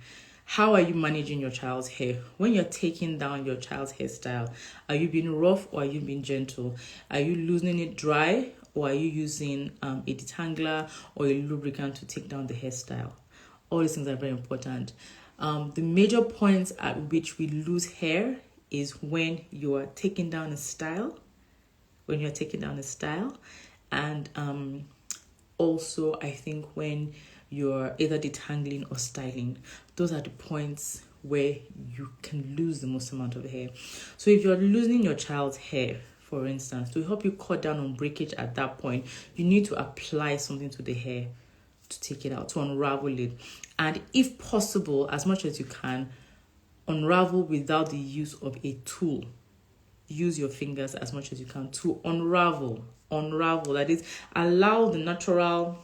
How are you managing your child's hair? When you're taking down your child's hairstyle, are you being rough or are you being gentle? Are you loosening it dry, or are you using a detangler or a lubricant to take down the hairstyle? All these things are very important. The major points at which we lose hair is when you are taking down a style, and also I think when you're either detangling or styling. Those are the points where you can lose the most amount of hair. So if you're losing your child's hair, for instance, to help you cut down on breakage at that point, you need to apply something to the hair to take it out, to unravel it. And if possible, as much as you can, unravel without the use of a tool. Use your fingers as much as you can to unravel. That is, allow the natural,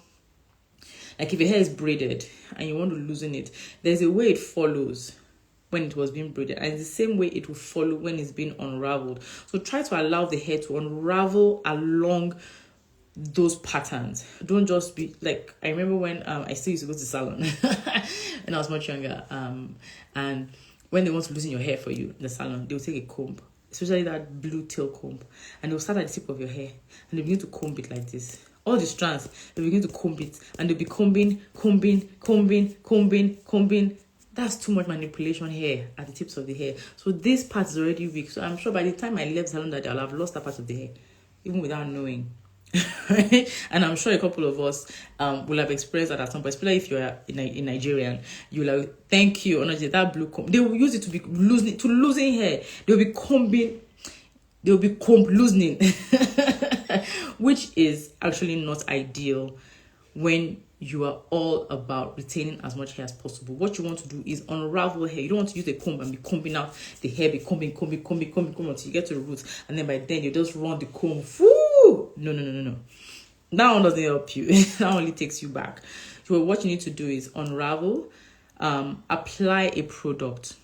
like if your hair is braided and you want to loosen it, there's a way it follows when it was being braided, and it's the same way it will follow when it's being unraveled. So try to allow the hair to unravel along those patterns. Don't just be like, I remember when I still used to go to the salon when I was much younger, and when they want to loosen your hair for you in the salon, they'll take a comb, especially that blue tail comb, and they'll start at the tip of your hair and they begin to comb it like this. All the strands, they begin to comb it, and they'll be combing. That's too much manipulation here at the tips of the hair. So this part is already weak. So I'm sure by the time I left salon that I'll have lost that part of the hair, even without knowing. And I'm sure a couple of us will have experienced that at some point, especially if you're in Nigerian. You'll like, thank you, honestly, that blue comb. They will use it to be losing hair. They'll be combing. They'll be loosening, which is actually not ideal when you are all about retaining as much hair as possible. What you want to do is unravel hair. You don't want to use a comb and be combing out the hair, be combing until you get to the roots, and then by then you just run the comb. Woo! No. That one doesn't help you. That only takes you back. So what you need to do is unravel, apply a product.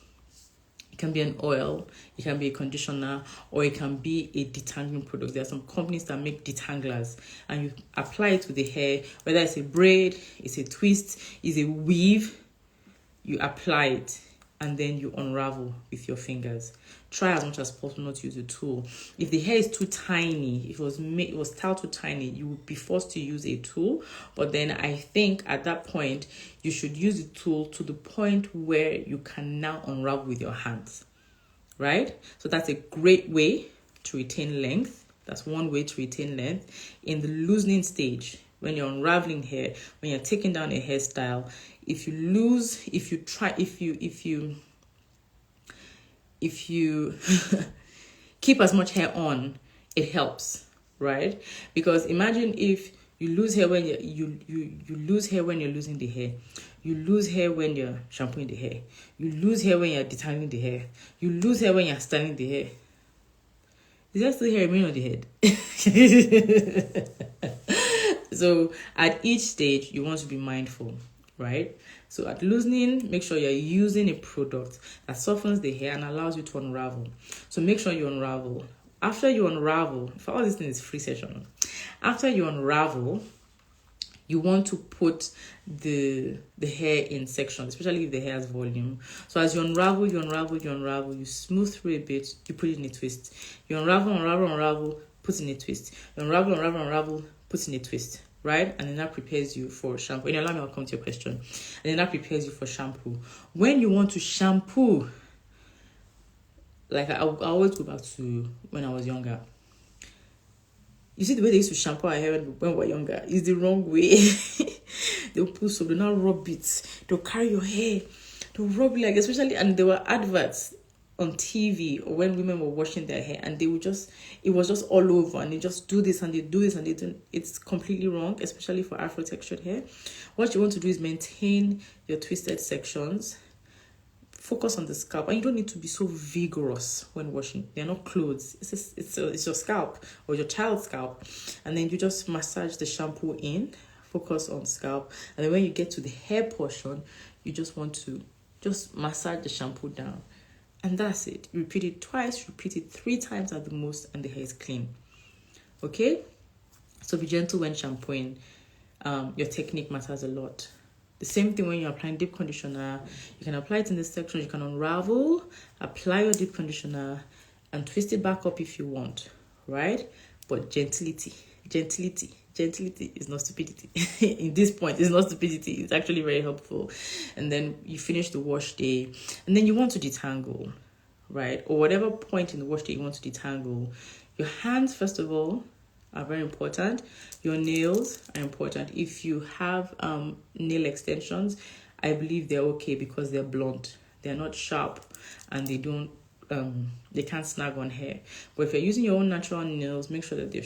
It can be an oil, it can be a conditioner, or it can be a detangling product. There are some companies that make detanglers, and you apply it to the hair, whether it's a braid, it's a twist, it's a weave, you apply it, and then you unravel with your fingers. Try as much as possible not to use a tool. If the hair is too tiny, if it was styled too tiny, you would be forced to use a tool. But then I think at that point, you should use the tool to the point where you can now unravel with your hands, right? So that's a great way to retain length. That's one way to retain length. In the loosening stage, when you're unraveling hair, when you're taking down a hairstyle, if you keep as much hair on, it helps, right? Because imagine if you lose hair when you lose hair when you're losing the hair, you lose hair when you're shampooing the hair, you lose hair when you're detangling the hair, you lose hair when you're styling the hair. Is there still hair remaining on the head? So at each stage, you want to be mindful, right? So at loosening, make sure you're using a product that softens the hair and allows you to unravel. So make sure you unravel. After you unravel, for all this thing is free session. After you unravel, you want to put the hair in sections, especially if the hair has volume. So as you unravel, you smooth through a bit, you put it in a twist. You unravel, put in a twist. You unravel, put in a twist. Right? And then that prepares you for shampoo. And allow me, I'll come to your question. And then that prepares you for shampoo. When you want to shampoo, like I always go back to when I was younger. You see the way they used to shampoo our hair when we were younger is the wrong way. They'll put soap, they'll not rub it. They'll carry your hair. They'll rub it like, especially, and there were adverts on TV or when women were washing their hair, and they would it was just all over, and they just do this and they do this and they do. It's completely wrong, especially for Afro textured hair. What you want to do is maintain your twisted sections, focus on the scalp, and you don't need to be so vigorous when washing. They're not clothes. It's your scalp or your child's scalp, and then you just massage the shampoo in, focus on scalp, and then when you get to the hair portion, you just want to just massage the shampoo down. And that's it. Repeat it twice, repeat it 3 times at the most, and the hair is clean. Okay? So be gentle when shampooing. Your technique matters a lot. The same thing when you're applying deep conditioner. You can apply it in this section. You can unravel, apply your deep conditioner, and twist it back up if you want. Right? But gentility is not stupidity. In this point, it's not stupidity. It's actually very helpful. And then you finish the wash day, and then you want to detangle, right? Or whatever point in the wash day you want to detangle. Your hands, first of all, are very important. Your nails are important. If you have nail extensions, I believe they're okay because they're blunt. They're not sharp, and they don't they can't snag on hair. But if you're using your own natural nails, make sure that they're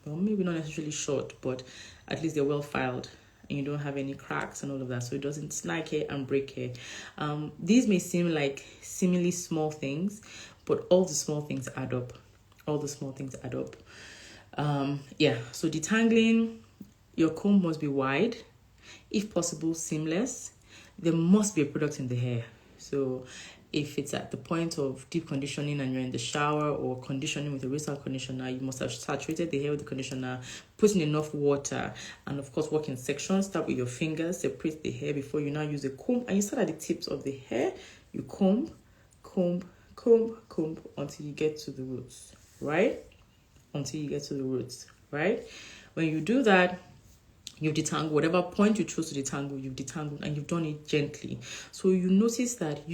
well, maybe not necessarily short, but at least they're well filed and you don't have any cracks and all of that, so it doesn't snag hair and break hair. These may seem like seemingly small things, but all the small things add up. So detangling, your comb must be wide, if possible seamless. There must be a product in the hair. So if it's at the point of deep conditioning and you're in the shower or conditioning with a wristler conditioner, you must have saturated the hair with the conditioner, put in enough water, and of course work in sections. Start with your fingers, separate the hair before you now use a comb, and you start at the tips of the hair. You comb until you get to the roots, right? When you do that, you've detangled. Whatever point you choose to detangle, you've detangled, and you've done it gently. So you notice that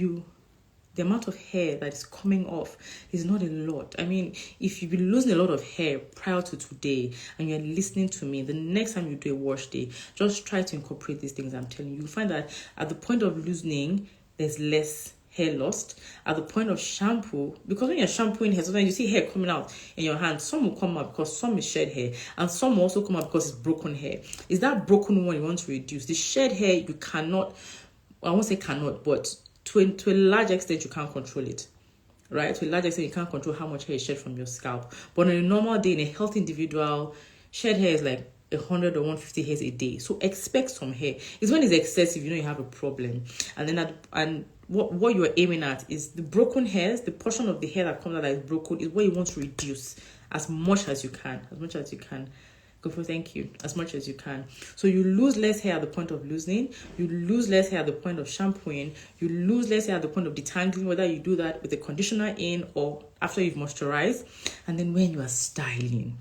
the amount of hair that is coming off is not a lot. I mean, if you've been losing a lot of hair prior to today and you're listening to me, the next time you do a wash day, just try to incorporate these things I'm telling you. You'll find that at the point of loosening, there's less hair lost at the point of shampoo, because when you're shampooing hair, sometimes you see hair coming out in your hand. Some will come out because some is shed hair, and some will also come out because it's broken hair. Is that broken one you want to reduce? The shed hair, you cannot, I won't say cannot, but to a large extent you can't control it, right? To a large extent you can't control how much hair is shed from your scalp. But on a normal day, in a healthy individual, shed hair is like 100 or 150 hairs a day. So expect some hair. It's when it's excessive, you have a problem. And then what you're aiming at is the broken hairs, the portion of the hair that comes out that is broken, is what you want to reduce as much as you can. Go for thank you. As much as you can. So you lose less hair at the point of loosening. You lose less hair at the point of shampooing. You lose less hair at the point of detangling, whether you do that with the conditioner in or after you've moisturized. And then when you are styling,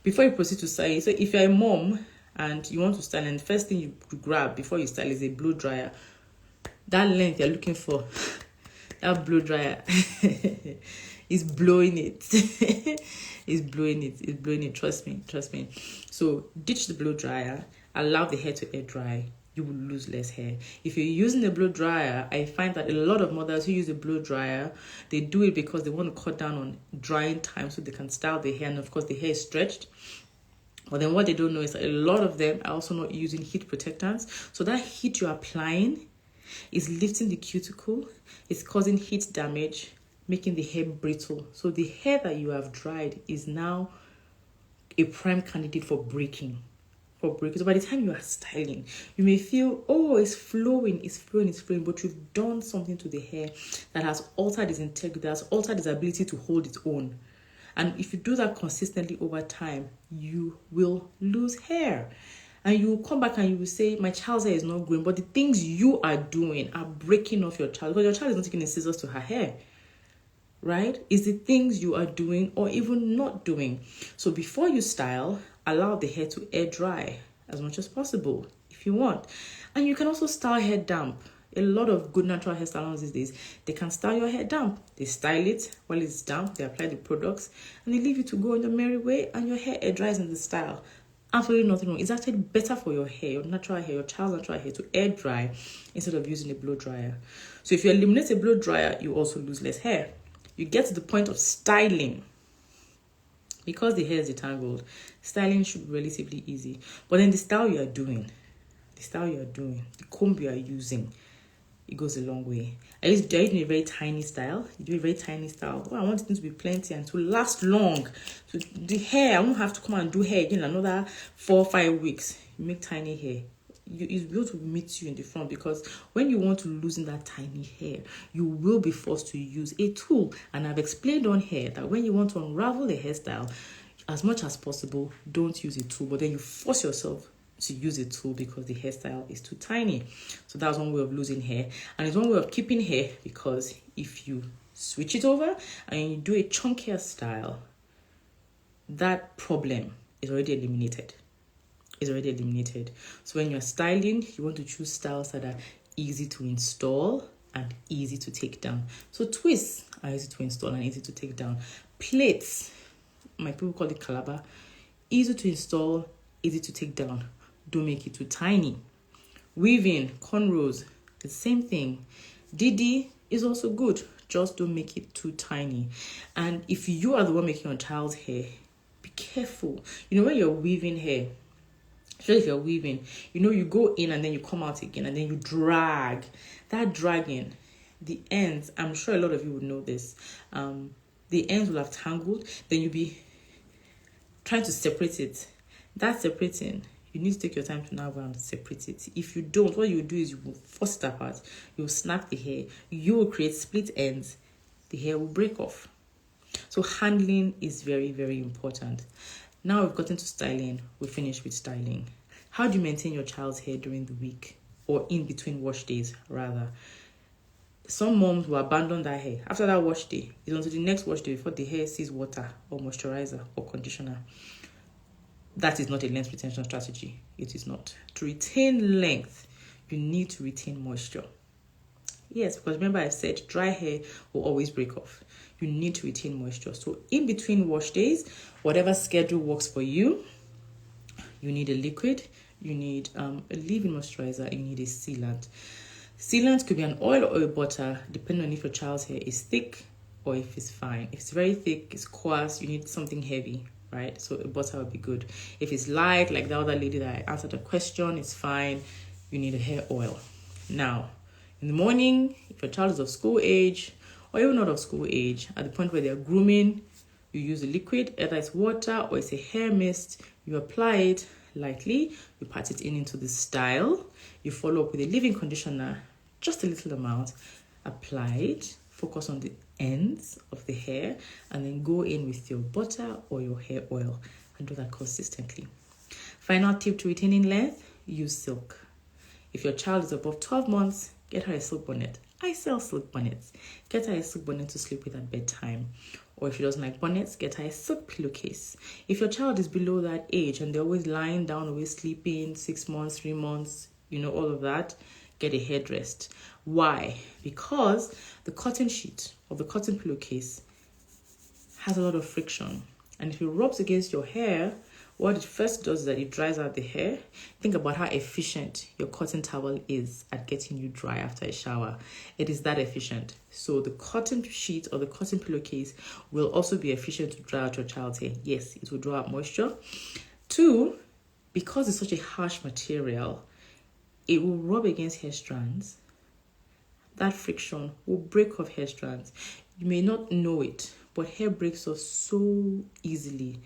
before you proceed to style, so if you're a mom and you want to style, and the first thing you grab before you style is a blow dryer, that length you're looking for, that blow dryer is blowing it. It's blowing it. Trust me. So ditch the blow dryer, allow the hair to air dry. You will lose less hair. If you're using a blow dryer, I find that a lot of mothers who use a blow dryer, they do it because they want to cut down on drying time so they can style the hair, and of course the hair is stretched. But then what they don't know is that a lot of them are also not using heat protectants. So that heat you're applying is lifting the cuticle, it's causing heat damage, making the hair brittle. So the hair that you have dried is now a prime candidate for breaking. So by the time you are styling, you may feel, oh, it's flowing, but you've done something to the hair that has altered its integrity, that has altered its ability to hold its own. And if you do that consistently over time, you will lose hair. And you will come back and you will say, my child's hair is not growing, but the things you are doing are breaking off your child, because your child is not taking the scissors to her hair, right? It's the things you are doing or even not doing. So before you style, allow the hair to air dry as much as possible if you want. And you can also style hair damp. A lot of good natural hair salons these days, they can style your hair damp. They style it while it's damp, they apply the products, and they leave you to go on your merry way, and your hair air dries in the style. Absolutely nothing wrong. It's actually better for your hair, your natural hair, your child's natural hair, to air dry instead of using a blow dryer. So if you eliminate a blow dryer, you also lose less hair. You get to the point of styling. Because the hair is detangled, styling should be relatively easy. But then the style you are doing, the comb you are using, it goes a long way. Are you doing a very tiny style? You do a very tiny style. Oh, I want it to be plenty and to last long. So the hair, I won't have to come and do hair again another 4 or 5 weeks. You make tiny hair. It's built to meet you in the front, because when you want to loosen that tiny hair, you will be forced to use a tool. And I've explained on here that when you want to unravel a hairstyle, as much as possible, don't use a tool, but then you force yourself to use a tool because the hairstyle is too tiny. So that's one way of losing hair, and it's one way of keeping hair, because if you switch it over and you do a chunkier style, that problem is already eliminated. So when you're styling, you want to choose styles that are easy to install and easy to take down. So twists are easy to install and easy to take down. Plaits, my people call it calabar, easy to install, easy to take down. Don't make it too tiny. Weaving, cornrows, the same thing. Didi is also good, just don't make it too tiny. And if you are the one making your child's hair, be careful. When you're weaving hair, especially if you're weaving, you go in and then you come out again and then you drag. That dragging, the ends, I'm sure a lot of you would know this, the ends will have tangled, then you'll be trying to separate it. That separating, you need to take your time to now go and separate it. If you don't, what you will do is you will force it apart, you will snap the hair, you will create split ends, the hair will break off. So handling is very, very important. Now we've gotten to styling. We're finished with styling. How do you maintain your child's hair during the week, or in between wash days, rather? Some moms will abandon that hair. After that wash day, it's until the next wash day before the hair sees water or moisturizer or conditioner. That is not a length retention strategy. It is not. To retain length, you need to retain moisture. Yes, because remember I said dry hair will always break off. You need to retain moisture. So in between wash days, whatever schedule works for you, you need a liquid, you need a leave-in moisturizer, you need a sealant. Sealant could be an oil or a butter, depending on if your child's hair is thick or if it's fine. If it's very thick, it's coarse, you need something heavy, right? So a butter would be good. If it's light, like the other lady that I answered the question, it's fine. You need a hair oil. Now, in the morning, if your child is of school age, or even not of school age, at the point where they're grooming, you use a liquid, either it's water or it's a hair mist. You apply it lightly, you pat it into the style, you follow up with a leave-in conditioner, just a little amount, apply it, focus on the ends of the hair, and then go in with your butter or your hair oil and do that consistently. Final tip to retaining length, use silk. If your child is above 12 months, get her a silk bonnet. I sell silk bonnets. Get her a silk bonnet to sleep with at bedtime. Or if she doesn't like bonnets, get her a silk pillowcase. If your child is below that age and they're always lying down, always sleeping, 6 months, 3 months, all of that, get a headrest. Why? Because the cotton sheet or the cotton pillowcase has a lot of friction. And if it rubs against your hair, what it first does is that it dries out the hair. Think about how efficient your cotton towel is at getting you dry after a shower. It is that efficient. So the cotton sheet or the cotton pillowcase will also be efficient to dry out your child's hair. Yes, it will draw out moisture. 2, because it's such a harsh material, it will rub against hair strands. That friction will break off hair strands. You may not know it, but hair breaks off so easily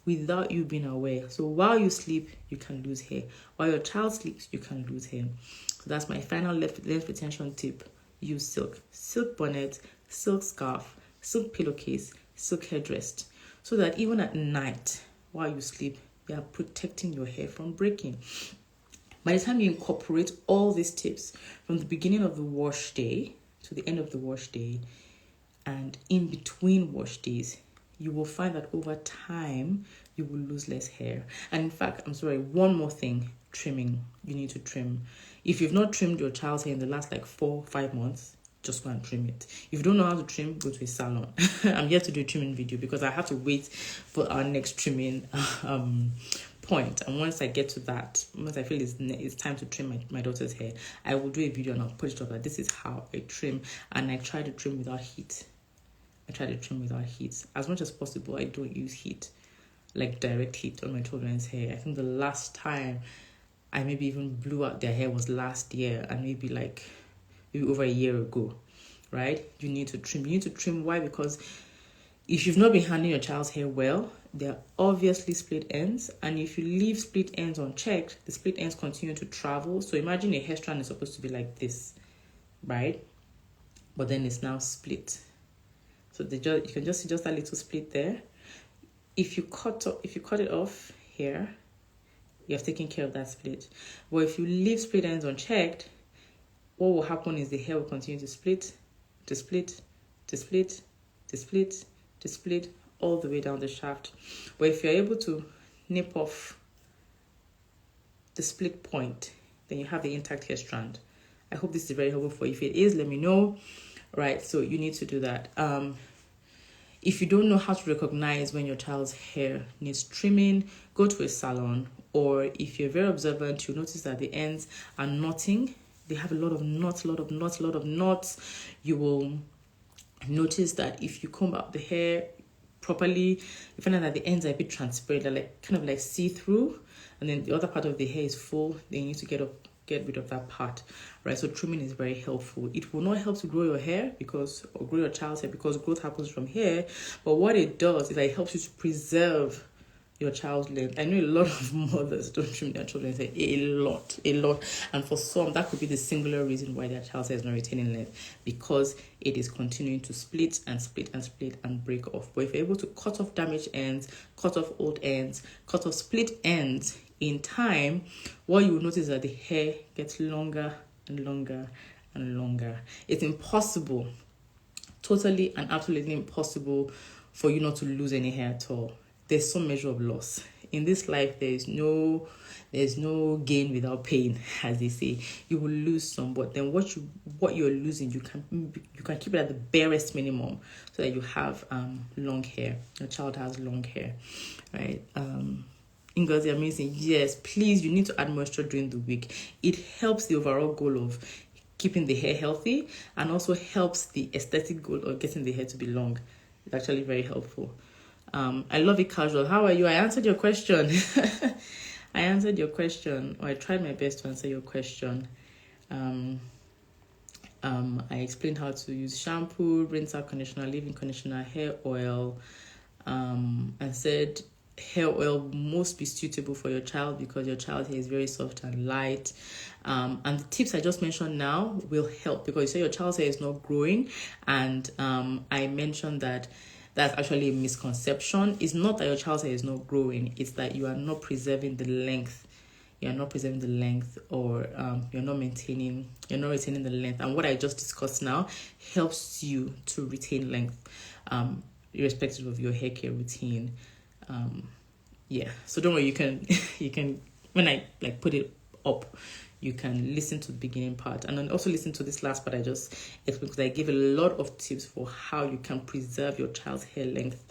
without you being aware. So while you sleep, you can lose hair. While your child sleeps, you can lose hair. So that's my final length retention tip. Use silk. Silk bonnet, silk scarf, silk pillowcase, silk headrest. So that even at night, while you sleep, you are protecting your hair from breaking. By the time you incorporate all these tips from the beginning of the wash day to the end of the wash day and in between wash days, you will find that over time, you will lose less hair. And in fact, one more thing, trimming. You need to trim. If you've not trimmed your child's hair in the last 4-5 months, just go and trim it. If you don't know how to trim, go to a salon. I'm here to do a trimming video because I have to wait for our next trimming point. And once I get to that, once I feel it's time to trim my daughter's hair, I will do a video and I'll put it up that this is how I trim. And I try to trim without heat. As much as possible, I don't use heat, like direct heat on my children's hair. I think the last time I maybe even blew out their hair was last year, and maybe over a year ago, right? You need to trim. Why? Because if you've not been handling your child's hair well, there are obviously split ends. And if you leave split ends unchecked, the split ends continue to travel. So imagine a hair strand is supposed to be like this, right? But then it's now split. So you can just see just a little split there. If you cut it off here, you have taken care of that split. But if you leave split ends unchecked, what will happen is the hair will continue to split, all the way down the shaft. But if you're able to nip off the split point, then you have the intact hair strand. I hope this is very helpful for you. If it is, let me know. Right, so you need to do that. If you don't know how to recognize when your child's hair needs trimming, go to a salon. Or if you're very observant, you'll notice that the ends are knotting. They have a lot of knots. You will notice that if you comb out the hair properly, you find out that the ends are a bit transparent. They're kind of see-through. And then the other part of the hair is full. Then you need to get rid of that part, right? So trimming is very helpful. It will not help to grow your hair or grow your child's hair because growth happens from hair. But what it does is that it helps you to preserve your child's length. I know a lot of mothers don't trim their children's hair a lot. And for some, that could be the singular reason why their child's hair is not retaining length, because it is continuing to split and break off. But if you're able to cut off damaged ends, cut off old ends, cut off split ends in time, what you will notice is that the hair gets longer and longer and longer. It's impossible, totally and absolutely impossible for you not to lose any hair at all. There's some measure of loss. In this life, there's no gain without pain, as they say. You will lose some, but then what you're losing, you can keep it at the barest minimum so that you have long hair. Your child has long hair, right? Ngozi, amazing. Yes, please, you need to add moisture during the week. It helps the overall goal of keeping the hair healthy, and also helps the aesthetic goal of getting the hair to be long. It's actually very helpful. I love it casual. How are you? I answered your question. I answered your question, or I tried my best to answer your question. I explained how to use shampoo, rinse out conditioner, leave-in conditioner, hair oil, and said hair oil must be suitable for your child because your child hair is very soft and light. And the tips I just mentioned now will help because you say your child's hair is not growing, and I mentioned that that's actually a misconception. It's not that your child's hair is not growing, it's that you are not preserving the length. You're not preserving the length, or you're not retaining the length. And what I just discussed now helps you to retain length, irrespective of your hair care routine. So don't worry, you can when I put it up, you can listen to the beginning part and then also listen to this last part I just explained, because I give a lot of tips for how you can preserve your child's hair length,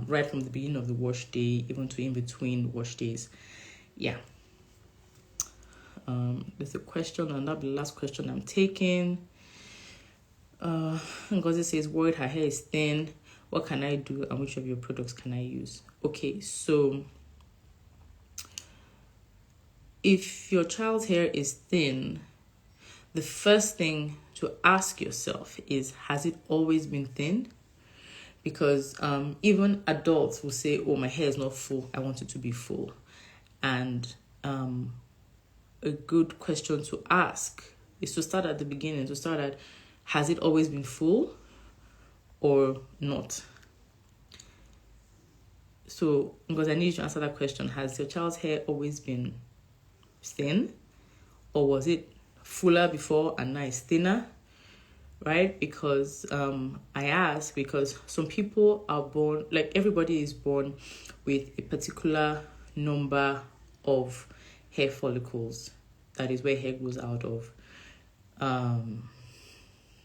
right from the beginning of the wash day even to in between wash days. There's a question, and that'll be the last question I'm taking. Ngozi says, worried her hair is thin. What can I do, and which of your products can I use? Okay, so if your child's hair is thin, the first thing to ask yourself is, has it always been thin? Because even adults will say, oh, my hair is not full, I want it to be full. And a good question to ask is to start at the beginning, to start at, has it always been full or not? So, because I need you to answer that question, has your child's hair always been thin, or was it fuller before and now it's thinner? Right? Because I ask because some people are born, like everybody is born with a particular number of hair follicles. That is where hair grows out of.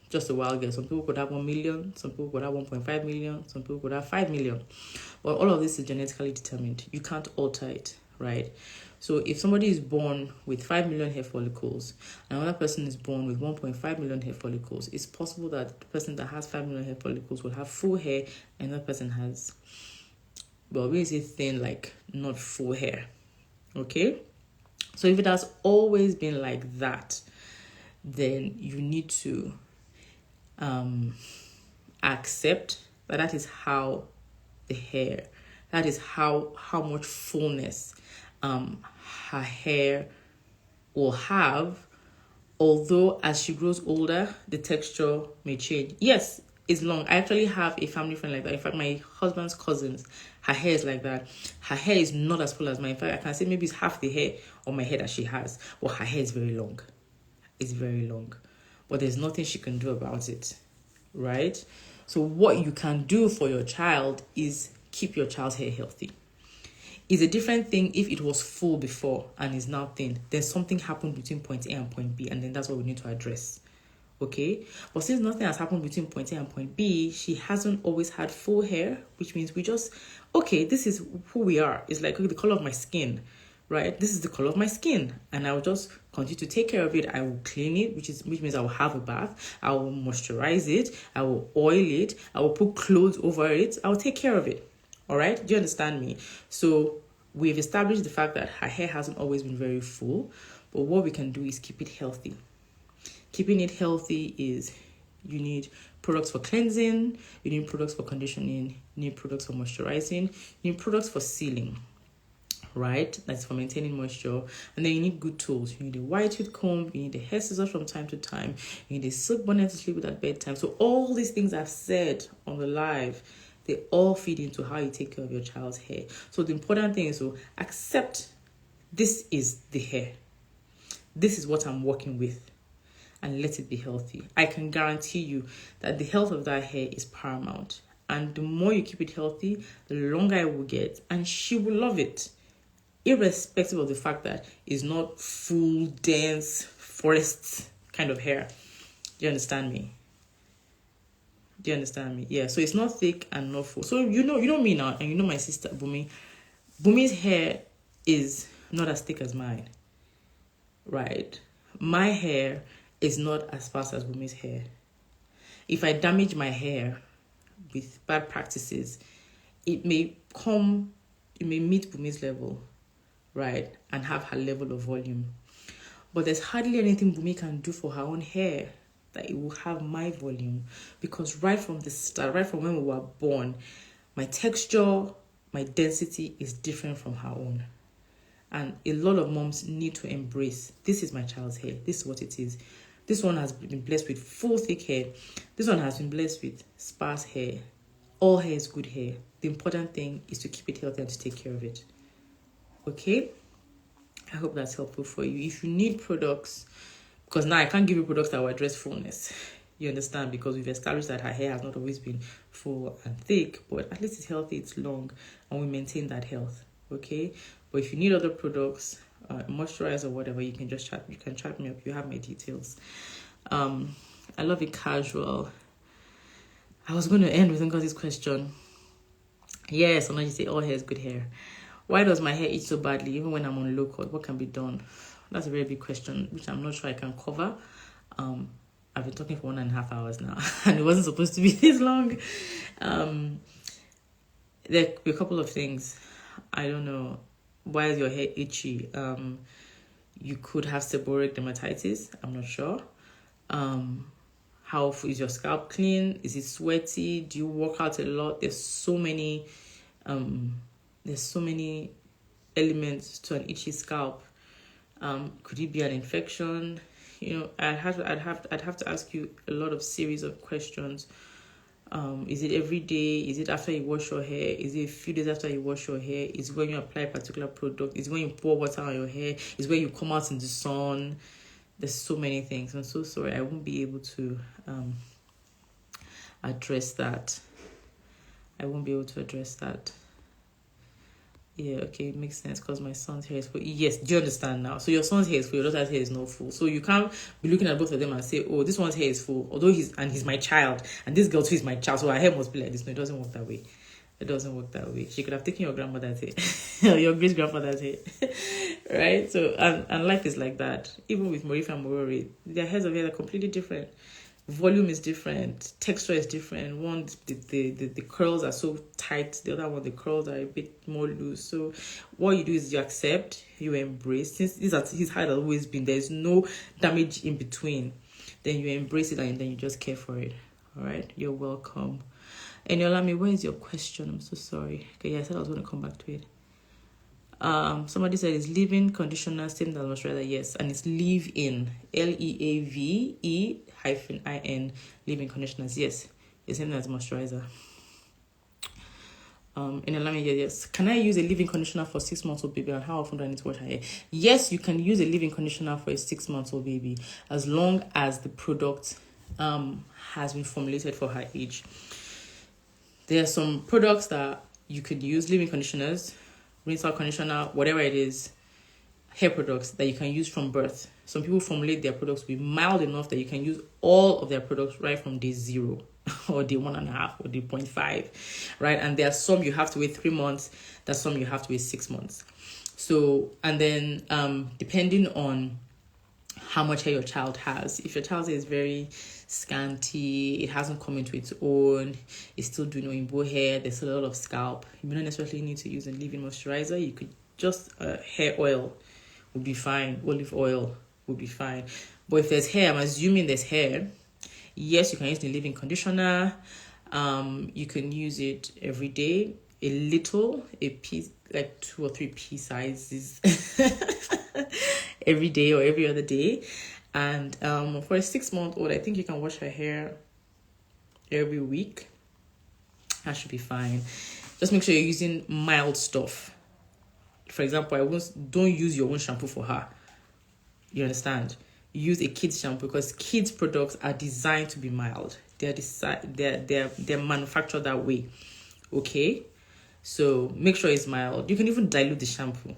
Just a wild guess. Some people could have 1 million, some people could have 1.5 million, some people could have 5 million. But all of this is genetically determined. You can't alter it, right? So if somebody is born with 5 million hair follicles, and another person is born with 1.5 million hair follicles, it's possible that the person that has 5 million hair follicles will have full hair, and another person has, well, we say thin, like not full hair. Okay? So if it has always been like that, then you need to accept that is how the hair, that is how much fullness her hair will have, although as she grows older, the texture may change. Yes, it's long. I actually have a family friend like that. In fact, my husband's cousins, her hair is like that. Her hair is not as full as mine. In fact, I can say maybe it's half the hair on my head that she has. But her hair is very long. It's very long. But there's nothing she can do about it, right? So what you can do for your child is keep your child's hair healthy. It's a different thing if it was full before and is now thin. Then something happened between point A and point B, and then that's what we need to address. Okay? But since nothing has happened between point A and point B, she hasn't always had full hair, which means we just, okay, this is who we are. It's like, okay, the color of my skin, right? This is the color of my skin. And I will just continue to take care of it. I will clean it, which means I will have a bath. I will moisturize it. I will oil it. I will put clothes over it. I will take care of it. All right? Do you understand me? So we've established the fact that her hair hasn't always been very full, but what we can do is keep it healthy. Keeping it healthy is, you need products for cleansing, you need products for conditioning, you need products for moisturizing, you need products for sealing, right? That's for maintaining moisture. And then you need good tools. You need a wire tooth comb, you need a hair scissors from time to time, you need a silk bonnet to sleep with at bedtime. So all these things I've said on the live, they all feed into how you take care of your child's hair. So the important thing is to accept this is the hair. This is what I'm working with, and let it be healthy. I can guarantee you that the health of that hair is paramount. And the more you keep it healthy, the longer it will get. And she will love it, irrespective of the fact that it's not full, dense, forest kind of hair. Do you understand me? Do you understand me? Yeah, so it's not thick and not full. So you know me now, and you know my sister, Bumi. Bumi's hair is not as thick as mine, right? My hair is not as fast as Bumi's hair. If I damage my hair with bad practices, it may meet Bumi's level, right? And have her level of volume. But there's hardly anything Bumi can do for her own hair that it will have my volume. Because right from the start, right from when we were born, my texture, my density is different from her own. And a lot of moms need to embrace, this is my child's hair. This is what it is. This one has been blessed with full thick hair. This one has been blessed with sparse hair. All hair is good hair. The important thing is to keep it healthy and to take care of it. Okay? I hope that's helpful for you. If you need products, because now I can't give you products that will address fullness. You understand? Because we've established that her hair has not always been full and thick, but at least it's healthy, it's long, and we maintain that health. Okay? But if you need other products, moisturizer or whatever, you can just chat. You can chat me up. You have my details. I love it casual. I was going to end with Ngosi's question. Yes, I'm not just say all hair is good hair. Why does my hair itch so badly even when I'm on low cut? What can be done? That's a very big question, which I'm not sure I can cover. I've been talking for 1.5 hours now, and it wasn't supposed to be this long. There could be a couple of things. I don't know. Why is your hair itchy? You could have seborrheic dermatitis. I'm not sure. How is your scalp clean? Is it sweaty? Do you work out a lot? There's so many elements to an itchy scalp. Could it be an infection? You know, I'd have to ask you a lot of series of questions. Is it every day? Is it after you wash your hair? Is it a few days after you wash your hair? Is it when you apply a particular product? Is it when you pour water on your hair? Is it when you come out in the sun? There's so many things. I'm so sorry. I won't be able to address that. Yeah, okay, it makes sense because my son's hair is full. Yes, do you understand now? So your son's hair is full, your daughter's hair is not full. So you can't be looking at both of them and say, oh, this one's hair is full, although he's my child, and this girl too is my child, so her hair must be like this. No, it doesn't work that way. She could have taken your grandmother's hair, or your great grandfather's hair, right? So and life is like that. Even with Morifa and Morori, their hairs of hair are completely different. Volume is different, texture is different. One, the curls are so tight, the other one, the curls are a bit more loose. So what you do is you accept, you embrace. Since his height has always been, there's no damage in between. Then you embrace it and then you just care for it. All right, you're welcome. And Yolami, where is your question? I'm so sorry. Okay, yeah, I said I was going to come back to it. Somebody said it's leave-in conditioner, same as moisturizer. Yes, and it's leave-in, LEAVE-IN, leave-in conditioners. Yes, it's same as moisturizer. And yes. Can I use a leave-in conditioner for 6 months old baby, and how often do I need to wash her hair? Yes, you can use a leave-in conditioner for a 6 months old baby as long as the product has been formulated for her age. There are some products that you could use, leave-in conditioners, rinse out conditioner, whatever it is, hair products that you can use from birth. Some people formulate their products to be mild enough that you can use all of their products right from day 0 or day 1.5 or day 0.5, right? And there are some you have to wait 3 months. There's some you have to wait 6 months. So, and then depending on how much hair your child has, if your child's hair is very scanty, it hasn't come into its own, it's still doing Oyinbo hair, there's a lot of scalp, you don't necessarily need to use a leave-in moisturizer. You could just hair oil would be fine, olive oil would be fine. But if there's hair, I'm assuming there's hair, yes, you can use the leave-in conditioner. You can use it every day, a piece, like 2 or 3 pea sizes every day or every other day. And for a 6-month-old, I think you can wash her hair every week. That should be fine. Just make sure you're using mild stuff. For example, don't use your own shampoo for her. You understand? Use a kid's shampoo because kids' products are designed to be mild. They're manufactured that way. Okay? So make sure it's mild. You can even dilute the shampoo.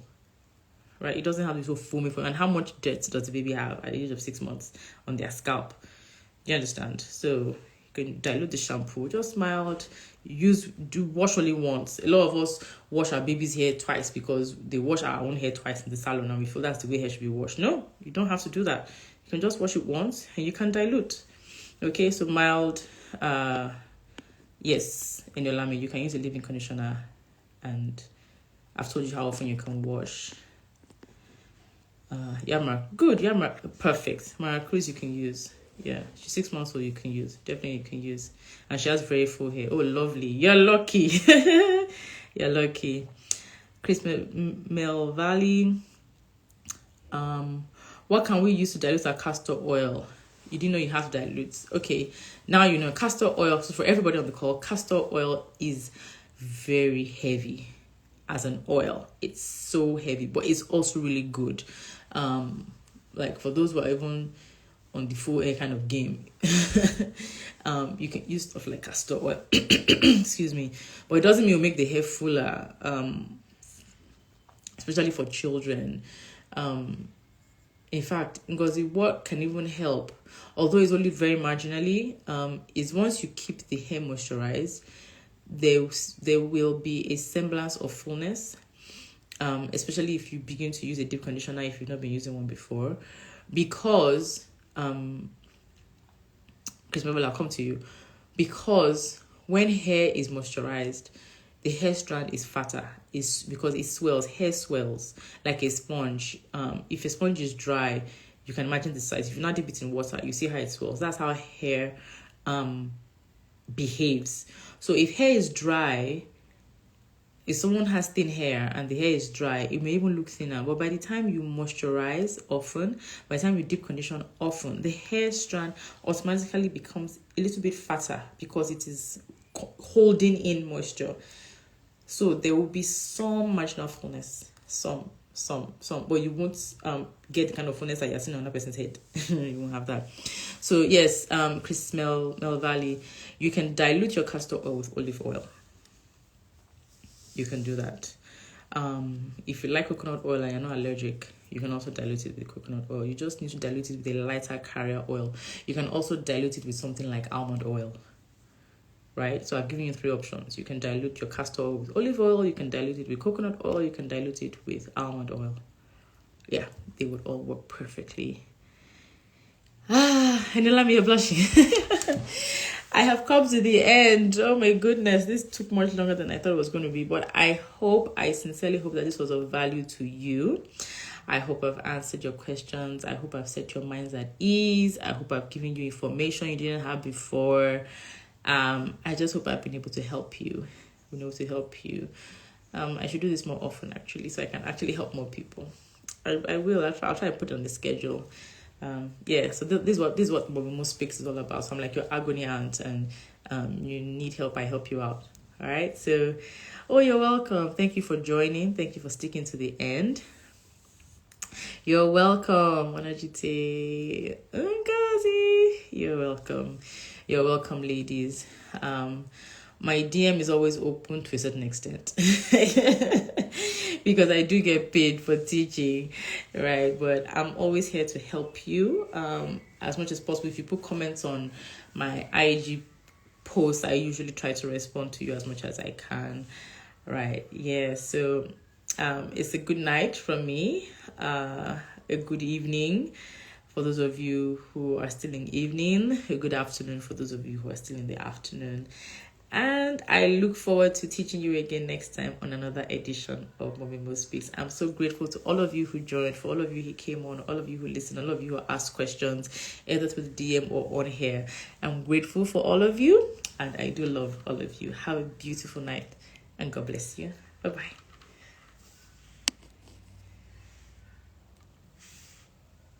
Right? It doesn't have to be so foamy. And how much dirt does the baby have at the age of 6 months on their scalp? You understand? So can dilute the shampoo, just mild. Wash only once. A lot of us wash our baby's hair twice because they wash our own hair twice in the salon and we feel that's the way hair should be washed. No, you don't have to do that. You can just wash it once and you can dilute. Okay, so mild, yes, in your lamé, you can use a leave-in conditioner, and I've told you how often you can wash. Yamra, perfect. Mara Cruz you can use. Yeah, she's 6 months old, you can use. Definitely you can use. And she has very full hair. Oh, lovely. You're lucky. You're lucky. Chris Mel Valley. What can we use to dilute our castor oil? You didn't know you have to dilute. Okay, now you know castor oil. So for everybody on the call, castor oil is very heavy as an oil. It's so heavy, but it's also really good. Like for those who are even on the full hair kind of game, you can use stuff like castor oil. Excuse me, but it doesn't mean you'll make the hair fuller. Especially for children. In fact, Ngozi, what can even help, although it's only very marginally, is once you keep the hair moisturized, there will be a semblance of fullness, especially if you begin to use a deep conditioner if you've not been using one before, because Chris Mabel, I'll come to you, because when hair is moisturized, the hair strand is fatter. It's because it swells. Hair swells like a sponge. If a sponge is dry, you can imagine the size. If you not dip it in water, you see how it swells. That's how hair behaves. So if hair is dry, if someone has thin hair and the hair is dry, it may even look thinner. But by the time you moisturize often, by the time you deep condition often, the hair strand automatically becomes a little bit fatter because it is holding in moisture. So there will be some marginal fullness, some, but you won't get the kind of fullness that you're seeing on that person's head. You won't have that. So yes, Chris Mel Valley, you can dilute your castor oil with olive oil. You can do that. If you like coconut oil and you're not allergic, you can also dilute it with coconut oil. You just need to dilute it with a lighter carrier oil. You can also dilute it with something like almond oil. Right? So I've given you 3 options. You can dilute your castor oil with olive oil, you can dilute it with coconut oil, you can dilute it with almond oil. Yeah, they would all work perfectly. And let me blushing. I have come to the end. Oh my goodness, this took much longer than I thought it was going to be. But I sincerely hope that this was of value to you. I hope I've answered your questions. I hope I've set your minds at ease. I hope I've given you information you didn't have before. I just hope I've been able to help you. I should do this more often actually, so I can actually help more people. I will. I'll try to put it on the schedule. So this is what MummyMo Speaks is all about. So I'm like your agony aunt, and you need help, I help you out. All right. So, you're welcome. Thank you for joining. Thank you for sticking to the end. You're welcome, Wanajite Ngozi. You're welcome. You're welcome, ladies. My DM is always open to a certain extent because I do get paid for teaching, right? But I'm always here to help you as much as possible. If you put comments on my IG posts, I usually try to respond to you as much as I can, right? Yeah, so it's a good night from me, a good evening for those of you who are still in evening, a good afternoon for those of you who are still in the afternoon. And I look forward to teaching you again next time on another edition of MummyMo Speaks. I'm so grateful to all of you who joined, for all of you who came on, all of you who listened, all of you who asked questions, either through the DM or on here. I'm grateful for all of you, and I do love all of you. Have a beautiful night, and God bless you. Bye-bye.